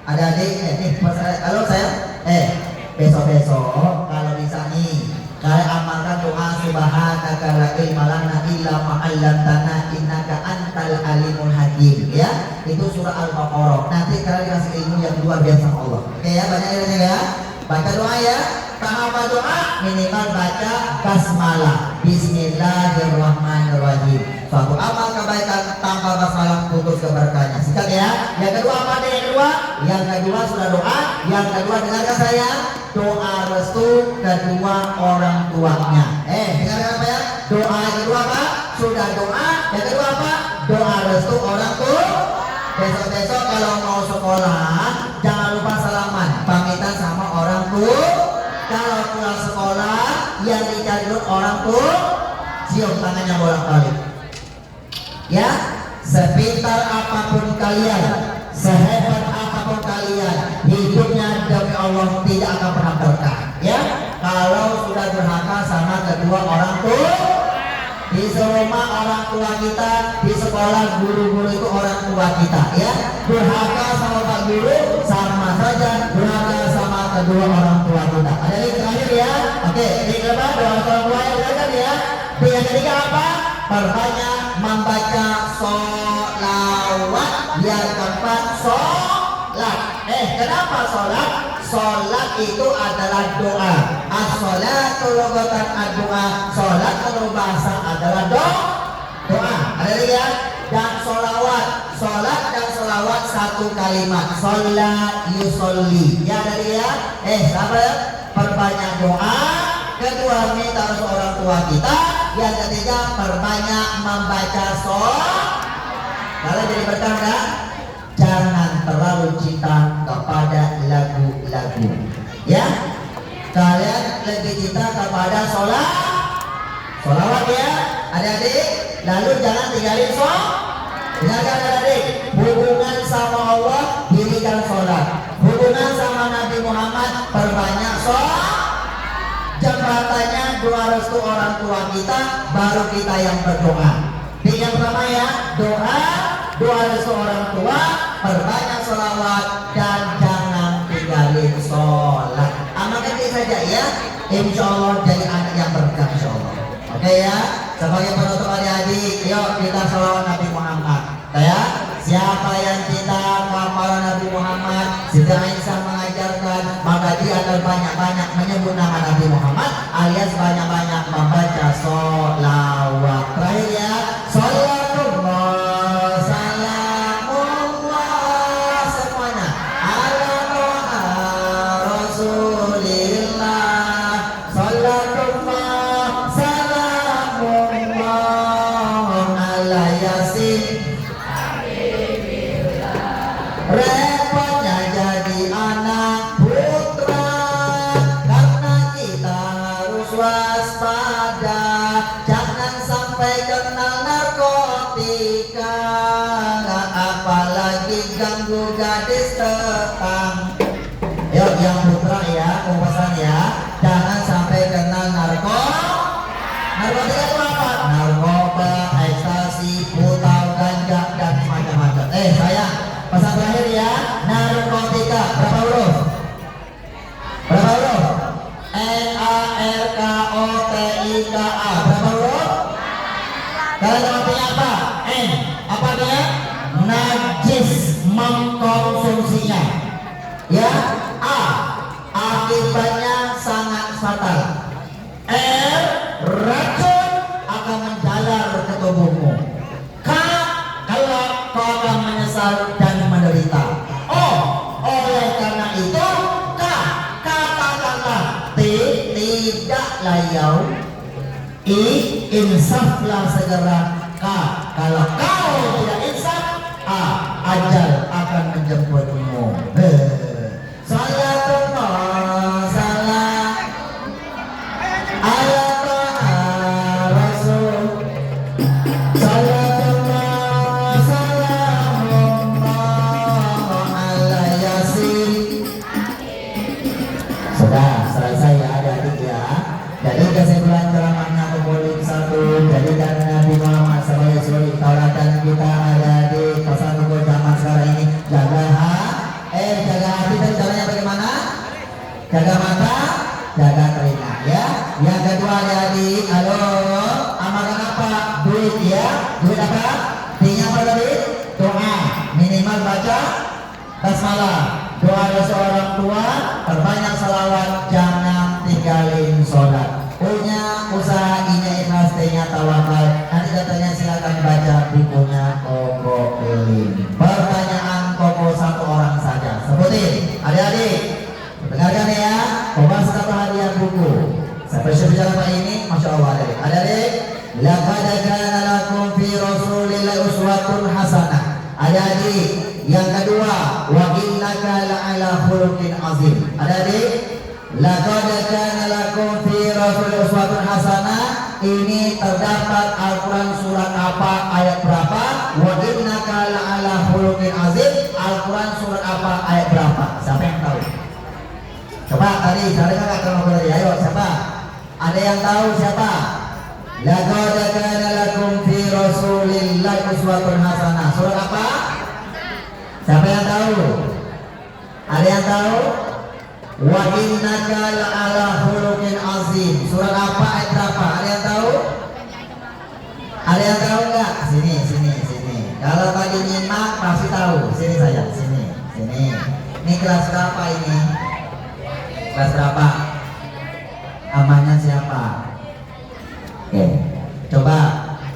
Ada adik kalau saya besok-besok kalau bisa nih kalian amalkan doa subhanaka la ilma lana illa ma 'allamtana innaka antal alimul hakim ya. Itu surah Al-Baqarah. Nanti kalian dikasih ilmu yang luar biasa Allah. Oke ya, banyak ilmunya ya. Baca doa ya. Tahap doa minimal baca basmalah. Bismillahirrahmanirrahim. Suatu amal kebaikan tanpa basmalah putus keberkahannya. Sikat ya. Yang kedua apa nih? Yang kedua sudah doa. Yang kedua dengarkan saya. Doa restu kedua orang tuanya. Dengarkan apa ya? Doa yang kedua apa? Sudah doa. Yang kedua apa? Doa restu orang tua. Besok-besok kalau mau sekolah jangan lupa salaman, pamitan sama orang tua. Kalau pulang sekolah yang dicari orang tua, cium tangannya bolak-balik. Ya, sepintar apapun kalian, sehebat apapun kalian, hidupnya demi Allah tidak akan pernah berkah. Ya, kalau sudah durhaka sama kedua orang tua, di rumah orang tua kita, di sekolah guru-guru itu orang tua kita. Ya, durhaka sama pak guru sama saja durhaka sama kedua orang tua kita. Ada yang terakhir ya. Oke, ini kedua doa orang tua yang kan ya. Yang ketiga apa? Perbanyak membaca sholawat. Yang keempat sholat. Kenapa sholat? Sholat itu adalah doa. As-sholatu lughatan ad-doa. Sholat menurut bahasa adalah doa. Ada lagi ya? Dan sholawat. Sholat dan sholawat satu kalimat. Sholat yusolli. Ya ada lagi ya? Sabar. Perbanyak doa. Kedua minta restu orang tua kita. Yang ketiga perbanyak membaca sholat. Kalau jadi berkah enggak? Jangan terlalu cinta kepada lagu-lagu. Ya, kalian lebih cinta kepada sholawat ya, adik-adik. Lalu jangan tinggalin sholat. Dengarkan adik-adik, hubungan sama Allah dirikan sholat. Hubungan sama Nabi Muhammad perbanyak sholat. Jembatannya doa restu orang tua kita, baru kita yang berdoa. Yang pertama ya, doa restu orang tua, perbanyak sholawat dan jangan tinggalin sholat. Amalkan ini saja ya, insya Allah jadi anak yang berkah insya Allah. Oke ya, sebagai penutup adik-adik, yuk kita sholawat Nabi Muhammad. Ya, siapa yang cinta kepada Nabi Muhammad, Siti Aisyah mengajarkan, maka dia akan banyak-banyak menyebut nama Nabi Muhammad, alias banyak-banyak membaca sholawat. Terakhir ya, sholatullah salamullah semuanya ala toha rasulillah. Sholatullah salamullah ala yasin waspada, jangan sampai kenal narkotika, apalagi ganggu gadis tetang. Yuk yang putra ya, pesan ya, jangan sampai kenal narkotika itu apa? Narkoba, ekstasi, putau, ganja, dan macam-macam. Sayang, pesan terakhir ya, narkotika berapa huruf? Berapa huruf? NARKOTIKA berapa huruf? Kalian artinya apa? N apa dia? Najis, mengkonsumsinya. Ya, A akibatnya sangat fatal. R racun akan menjalar ke tubuhmu. K kelak kau akan menyesal dan menderita. O oleh karena itu katakanlah tidak layau. I insaflah segera. K kalau kau tidak insaf, A ajal akan menjemputmu. Salatullah salam ala taha rasul. Salatullah salamullah ala yasin. Sudah selesai ya adik-adik ya. Jadi kesimpulan ceramahnya Pemulim 1, jadikan Nabi Muhammad sebagai suri tauladan kita ada di pesan hukum zaman sekarang ini. Jaga hati dan caranya bagaimana? Jaga mata, jaga telinga ya. Yang kedua adik-adik, halo, amalkan apa? Duit ya. Duit apa? Artinya apa tadi? Doa, minimal baca basmalah. Doa dari seorang tua, perbanyak salawat, jangan tinggalin sholat. Punya usaha ini ikhlas, T-nya tawakal. Nanti katanya silakan baca bukunya Koko Elim. Pertanyaan Koko satu orang saja. Sebutin, adik-adik, dengarkan ya. Koko satu hadiah buku. Sampai bicara Pak ini, masya Allah adik-adik. Laqad kana lakum fi Rasulillahi uswatun hasanah. Adik-adik. Yang kedua, wa innaka la'ala khuluqin azim. Adik-adik, laqad kana lakum fi Rasulillahi uswatun hasanah. Ini terdapat Al-Quran surat apa, ayat berapa? Wa innaka la'ala khuluqin azim. Al-Quran surat apa, ayat berapa? Siapa yang tahu? Coba tadi, saya nggak tahu tadi. Ayo, siapa? Ada yang tahu siapa? Laqad kana lakum fi Rasulillahi uswatun hasanah. Surat apa? Siapa yang tahu? Ada yang tahu? Wa innaka la'ala khuluqin azim. Surat apa, ayat berapa? Ada yang tahu? Ada yang tahu enggak? Sini. Kalau tadi nyimak pasti tahu. Sini saya, sini. Ini kelas berapa ini? Kelas berapa? Amannya siapa? Oke. Coba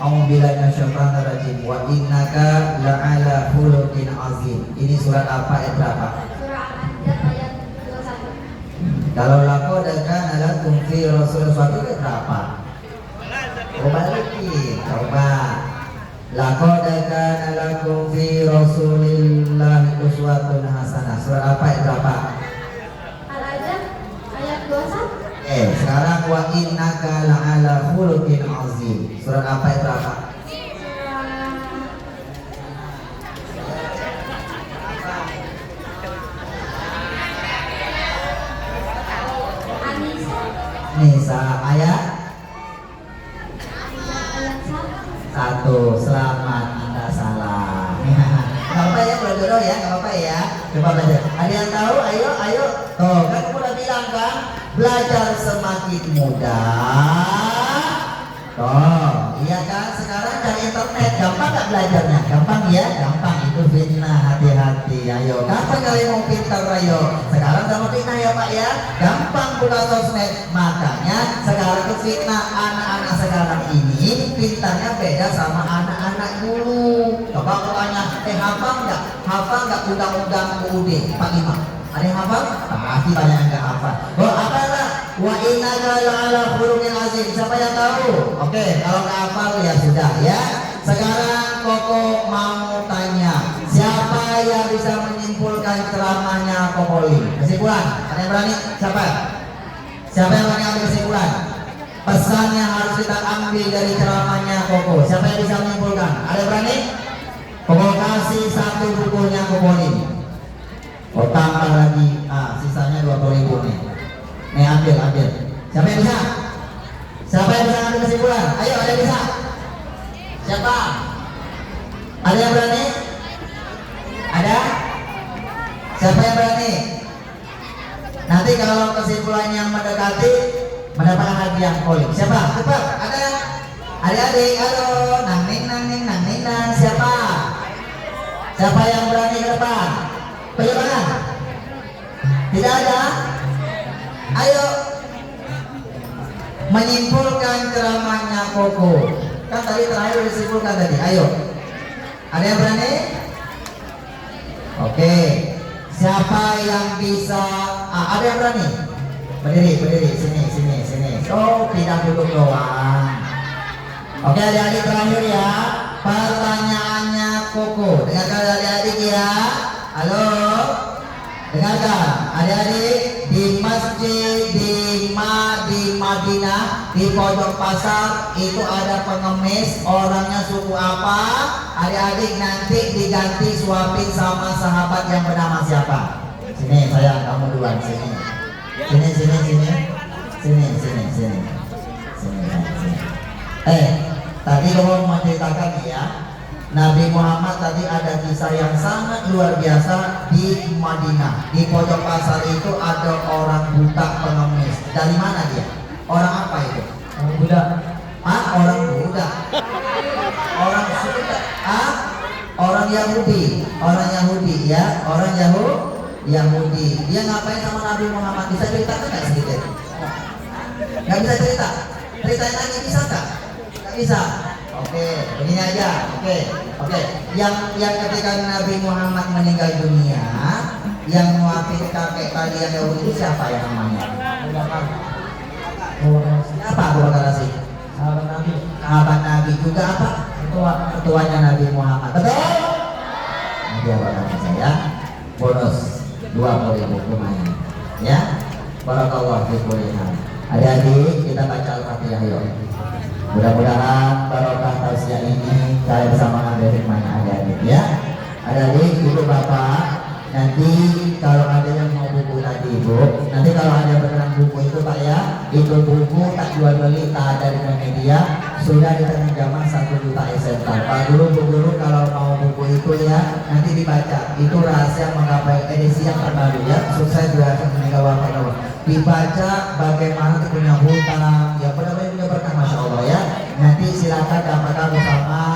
A'udzubillahi minasyaitonir rajim. Wa innaka la'ala khuluqin azim. Ini surat apa, ayat berapa? Surah Al-Anbiya ayat 21. Kalau laqad kana lakum fi Rasulillahi uswatun berapa? Coba. Laqad kana lakum fi Rasulillahi uswatun hasanah. Surat apa, ayat berapa? Al-Anbiya ayat 21. Sekarang wa innaka la'ala khuluqin azim. Surat apa, ayat berapa? Nisa ayat 1. Selamat, Anda salah. Gak apa ya, kalau jodoh ya, gak apa ya. Coba belajar. Ada yang tahu? Ayo. Tuh, kan aku udah bilang kan, belajar semakin mudah. Toh, iya kan? Sekarang dari internet gampang nggak belajarnya? Gampang ya, gampang. Itu fitnah, hati-hati. Ayo, kapan kalian mau pintar? Ayo, sekarang sama fitnah ya Pak ya. Gampang buka sosmed. Makanya sekarang itu fitnah. Anak-anak sekarang ini pintarnya beda sama anak-anak dulu. Coba aku tanya, hafal nggak undang-undang UUD 45? Ada yang hafal? Pasti banyak yang nggak hafal. Apa lah? Wa innaka la'ala khuluqin azim. Siapa yang tahu? Oke, kalau nggak hafal ya sudah ya. Sekarang Koko mau tanya, siapa yang bisa menyimpulkan ceramahnya Koko ini? Kesimpulan? Ada yang berani? Siapa yang berani ambil kesimpulan? pesan yang harus kita ambil dari ceramahnya Koko? Siapa yang bisa menyimpulkan? Ada yang berani? Koko kasih 1 bukunya Koko ini. Oh tambah lagi, sisanya 20.000 nih. Nih ambil. Siapa yang bisa? Siapa yang bisa ambil kesimpulan? Ayo, ada yang bisa? Siapa? Ada yang berani? Ada? Siapa yang berani? Nanti kalau kesimpulannya mendekati mendapatkan hadiah polik. Siapa? Cepat. Ada? Adik-adik, halo. Nang ning. Siapa? Siapa yang berani ke depan? Penyerangan? Tidak ada? Ayo menyimpulkan ceramahnya Koko. Kan tadi terakhir disimpulkan tadi. Ayo. Ada yang berani? Oke. Siapa yang bisa? Ada yang berani? Berdiri. Sini. Oh, tidak duduk doang. Oke, adik-adik terakhir ya. Pertanyaannya Koko. Dengarkan adik-adik ya. Halo. Dengarkan adik-adik, di masjid di Madinah di pojok pasar itu ada pengemis, orangnya suku apa? Adik-adik nanti diganti suapin sama sahabat yang bernama siapa? Sini sayang, kamu duluan sini. Sini. Tadi kamu menceritakan ya, Nabi Muhammad tadi ada kisah yang sangat luar biasa di Madinah. Di pojok pasar itu ada orang buta pengemis. Dari mana dia? Orang apa itu? Orang Buddha. Orang Buddha. Orang Buddha. Orang Yahudi. Ya. Orang Yahudi. Dia ngapain sama Nabi Muhammad? Bisa ceritakan nggak sedikit? Nggak bisa cerita. Ceritain lagi bisa nggak? Nggak bisa. Oke, begini aja. Oke. Yang ketika Nabi Muhammad meninggal dunia, yang nguapin kakek kalian Yahudi itu siapa ya namanya? Siapa Abu Bakar sih? Sahabat Nabi juga apa? Ketuanya Nabi Muhammad. Betul? Nabi Abu Bakar saya. Bonus 20.000 lumayan. Ya. Barakallahu fiikum. Adik-adik, kita baca Al-Fatihah yuk. Mudah-mudahan barokah tausiah ini kalian bersama dengan firman adik-adik ya. Adik-adik, ibu bapak, nanti kalau ada yang mau buku tadi ibu, nanti kalau ada berkenan buku itu pak ya, itu buku tak jual beli, tak ada di media, sudah di terjemahan 1 juta esental. Pak guru kalau mau buku itu ya, nanti dibaca. Itu rahasia menggapai edisi yang terbaru ya. Sukses juga meninggal wafat. Dibaca bagaimana punya hutang, ya benar-benar punya berkah masya Allah ya. Nanti silakan dapatkan bersama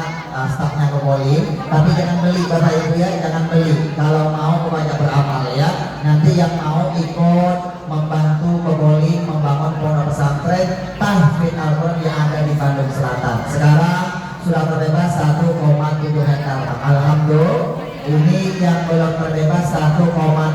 stafnya Kepolim, tapi jangan beli bapak ibu ya, jangan beli. Kalau mau kebanyak beramal ya. Nanti yang mau ikut membantu Kepolim membangun pondok pesantren tahfidz Al-Quran yang ada di Bandung Selatan. Sekarang sudah terbebas 1,7 hektar. Alhamdulillah. Ini yang belum terbebas 1,3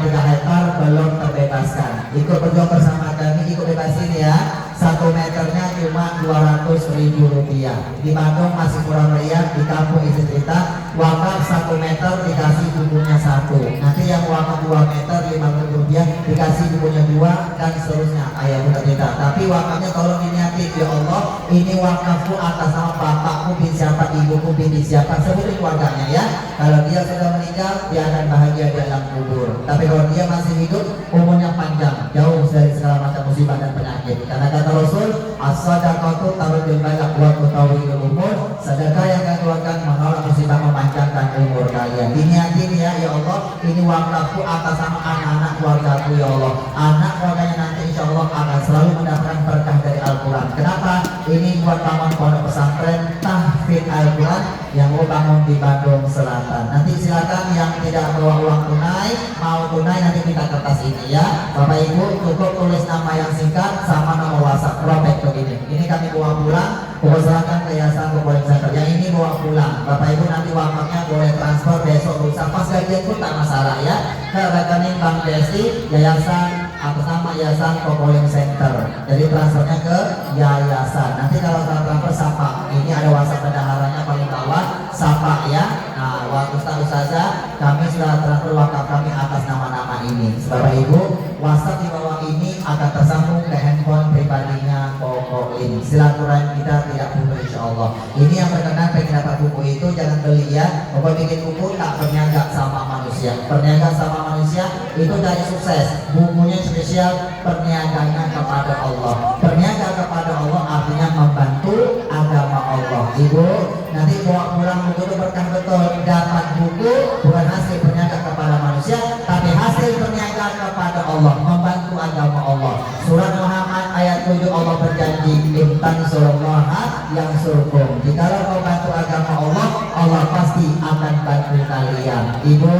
hektar belum terbebaskan. Ikut berjuang bersama kami, ikut bebasin ya. 1 meternya cuma 200.000 rupiah. Di Bandung masih kurang meriah, di kampung isi cerita wakaf 1 meter dikasih bukunya 1. Nanti yang wakaf 2 meter 50 rupiah dikasih bukunya 2 dan seterusnya. Ayah bukan cerita. Tapi wakafnya tolong diniati ya Allah. Ini wakafku atas nama bapakku bin siapa, ibuku bin siapa, sebutin keluarganya ya. Kalau dia sudah meninggal, dia akan bahagia di alam kubur. Tapi kalau dia masih hidup, umurnya panjang, jauh dari segala macam musibah dan penyakit. Karena kata Rasul, as-sadaqatu tarudul balak wa tutawwilul umur. Sedekah yang kalian keluarkan menolak musibah, memanjangkan umur kalian. Diniatin ya Allah, ini wakafku atas nama anak-anak keluargaku ya Allah. Anak keluarganya nanti insya Allah akan selalu mendapatkan berkah dari Al-Quran. Kenapa? Ini buat bangun pondok pesantren tahfidz Al-Quran yang mau bangun di Bandung Selatan. Nanti silakan yang tidak bawa uang tunai, mau tunai nanti minta kertas ini ya. Bapak Ibu cukup tulis nama yang singkat sama nama WhatsApp, robek begini. Ini kami bawa pulang, pokok serahkan ke Yayasan Kepolim Center. Yang ini bawa pulang. Bapak Ibu nanti wakafnya boleh transfer besok lusa pas gajian pun tak masalah ya. Ke rekening Bank Desi Yayasan atas nama Yayasan Kepolim Center. Jadi transfernya ke yayasan. Nanti kalau transfer sapa, ini ada WhatsApp bendaharanya paling bawah, sapa ya. Nah, waktu Ustazah kami sudah transfer wakaf kami atas nama-nama ini. Bapak Ibu, WhatsApp di bawah ini akan tersambung ke handphone pribadinya Koko Maulid. Silaturahmi kita tidak putus insyaallah. Ini yang berkenan pengen dapat buku itu jangan beli ya. Bapak bikin buku tak berniaga sama manusia. Berniaga sama manusia itu dari sukses. Bukunya spesial perniagaannya kepada Allah. Berniaga kepada Allah artinya membantu agama Allah. Ibu nanti bawa pulang buku itu berkah betul. Dapat buku bukan hasil berniaga kepada manusia, tapi hasil berniaga kepada Allah, membantu agama Allah. Surat Muhammad ayat 7 Allah berjanji, "Intan surallaha yang surkum." Jikalau kau bantu agama Allah, Allah pasti akan bantu kalian. Ibu,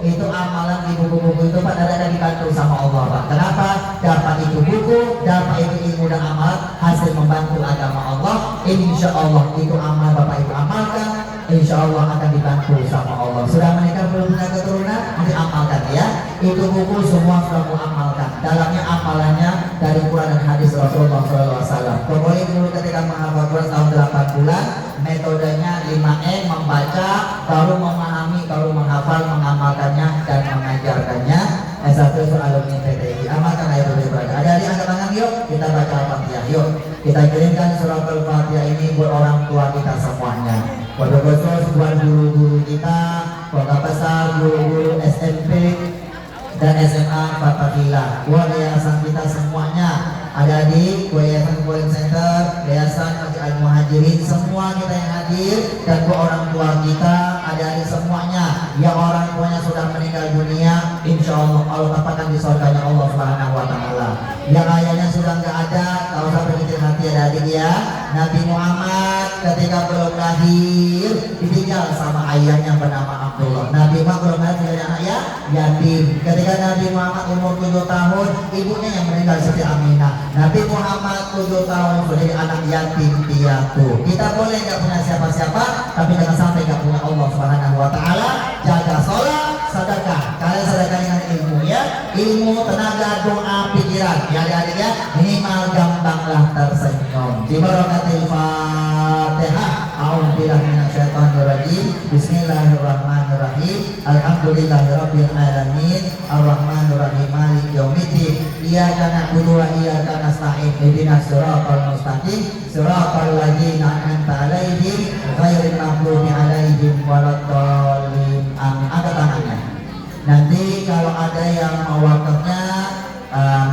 itu amalan di buku-buku itu pada ada dibantu sama Allah, Pak. Kenapa? Dapat itu buku, dapat itu ilmu dan amal, hasil membantu agama Allah. Insya Allah itu amal Bapak Ibu amalkan, insya Allah akan dibantu sama Allah. Sudah menikah belum punya keturunan? Nanti amalkan ya. Itu buku semua sudah amalkan. Dalamnya amalannya dari Quran dan hadis Rasulullah SAW. Pokoknya dulu ketika menghafal Quran tahun 8 bulan, metodenya 5M, membaca, baru memahami, baru menghafal, mengamalkannya dan mengajarkannya. S1 itu alumni PTI. Amalkan ayat itu berada. Adik-adik angkat tangan yuk, kita baca Al-Fatihah yuk. Kita kirimkan surat Al-Fatihah ini buat orang tua kita semuanya. Waduh khusus buat guru-guru kita, kota besar, guru-guru SMP dan SMA Fatahillah, buat yayasan kita semuanya. Adik-adik, yayasan Kulim Center, yayasan Masjid Al-Muhajirin, semua kita yang hadir, dan buat orang tua kita, adik-adik semuanya yang orang tuanya sudah meninggal dunia, insya Allah Allah tempatkan di surganya Allah Subhanahu wa Ta'ala. Yang ayahnya sudah nggak ada, tak usah berkecil hati adik-adik ya. Nabi Muhammad ketika belum lahir ditinggal sama ayahnya bernama Abdullah. Nabi Muhammad belum lahir dari anak ya yatim. Ketika Nabi Muhammad umur 7 tahun, ibunya yang meninggal Siti Aminah. Nabi Muhammad 7 tahun menjadi anak yatim piatu. Kita boleh nggak punya siapa-siapa, tapi jangan sampai nggak punya Allah Subhanahu wa Ta'ala. Jaga sholat, sedekah. Kalian sedekah dengan ilmu ya, ilmu, tenaga, doa, pikiran. Ya adik-adik ya, minimal gampanglah tersenyum. Bismillahirrahmanirrahim. Fatihah. A'udzubillahi minasyaitonir rajim. Bismillahirrahmanirrahim. Alhamdulillahirabbil alamin. Arrahmanirrahim. Maliki yaumiddin. Iyyaka na'budu wa iyyaka nasta'in. Ihdinas siratal mustaqim. Siratal ladzina an'amta 'alaihim ghairil maghdubi 'alaihim waladdallin. Amin. Angkat tangannya. Nanti kalau ada yang mau wakafnya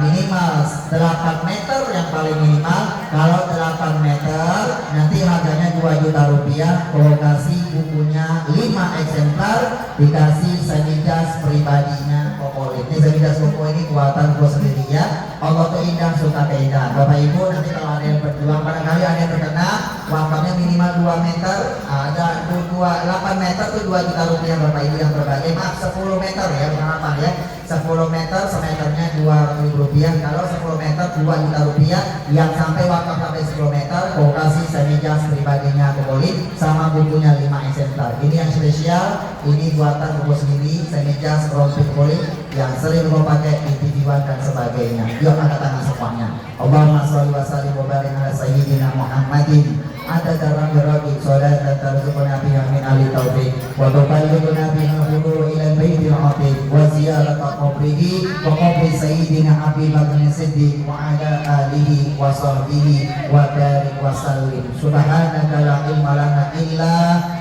minimal 8 meter yang paling minimal. Kalau 8 meter nanti harganya 2 juta rupiah. Kalau kasih bukunya 5 eksemplar, dikasih semidas pribadinya Kokolit. Ini semidas buku ini buatan gue sendiri ya. Allah tuh indah suka keindahan. Bapak Ibu nanti kalau ada yang berjuang, barangkali ada yang terkena wakafnya minimal 2 meter, ada 8 meter tuh 2 juta rupiah Bapak Ibu yang berbagi. Maaf 10 meter ya, berapa ya? 10 meter semeternya 2.000 rupiah. Kalau 10 meter 2 juta rupiah. Yang sampai wakaf sampai 10 meter kau kasih semidas pribadinya Kokolit sama bukunya 5 eksemplar. Ini yang spesial, ini buatan buku sendiri, semidas rompi Kokolit yang sering kau pakai di TV One dan sebagainya. Yuk angkat tangan semuanya. Allahumma sholli wa sallim wa barik ala sayyidina Muhammadin. Ada dalam beragam salat dan terzuqna biha min ali taufiq wa tuballighuna biha huduru ila baitil atiq wa ziyarata qabrihi wa qabri sayyidina Abi Bakr Siddiq wa ala alihi wa sahbihi wa barik wa sallim. Subhanaka la ilma lana illa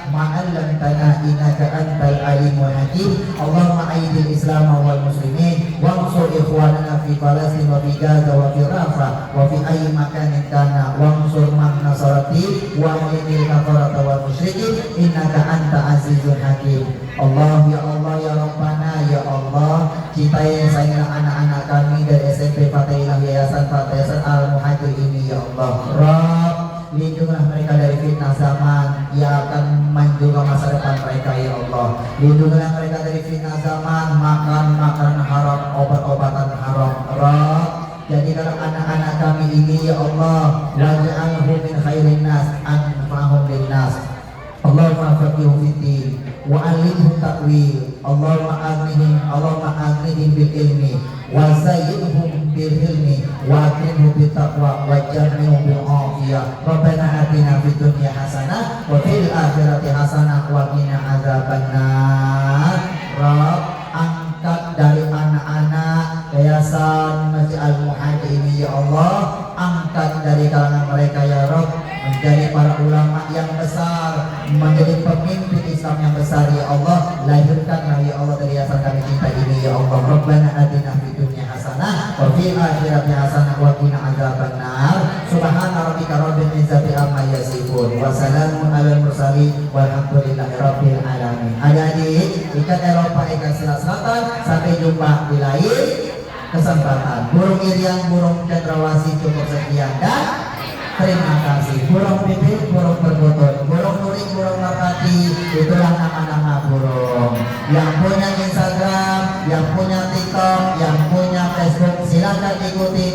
ma 'allamtana innaka antal alimul hakim. Allahumma aidil Islam wal muslimin wa ansur ikhwanana fi Palestin wa fi Gaza wa fi Rafah wa fi ayyi makanin kana wa ansur man nasarati wa mu'minil kafarata wal musyrikin innaka anta azizun hakim. Allah ya Allah ya Rabbana ya Allah, kita yang sayangi anak-anak kami dari SMP Fatahillah Yayasan Fatah Al-Muhajir ini ya Allah. Rabb, lindungilah mereka dari fitnah zaman yang akan menjuga masa depan mereka ya Allah. Lindungilah mereka dari fitnah zaman makan makanan haram, obat-obatan haram. Rabb, jadikan anak-anak kami ini ya Allah, waj'alhu min khairin nas anfa'hum linnas. Allahumma faqihu fiddin wa 'allimhu ta'wil. Allahumma aghnihim bil ilmi wa zayyinhum bil hilmi wa akrimhum bit taqwa wa jammilhum bil afiyah. Rabbana atina fid dunya hasanah wa fil akhirati hasanah wa qina adzabannar. Rabb, angkat dari anak-anak Yayasan Masjid Al-Muhajir ini ya Allah, angkat dari kalangan mereka izzati amma yasifun. Wassalamun alal mursalin walhamdulillahi rabbil alamin. Adik-adik, ikan Eropa, ikan Selat Selatan, sampai jumpa di lain kesempatan. Burung iriang, burung cendrawasih cukup sekian dan terima kasih. Burung pipit, burung berbutut, burung nuring, burung merpati, itulah nama-nama burung. Yang punya Instagram, yang punya TikTok, yang punya Facebook, silakan ikuti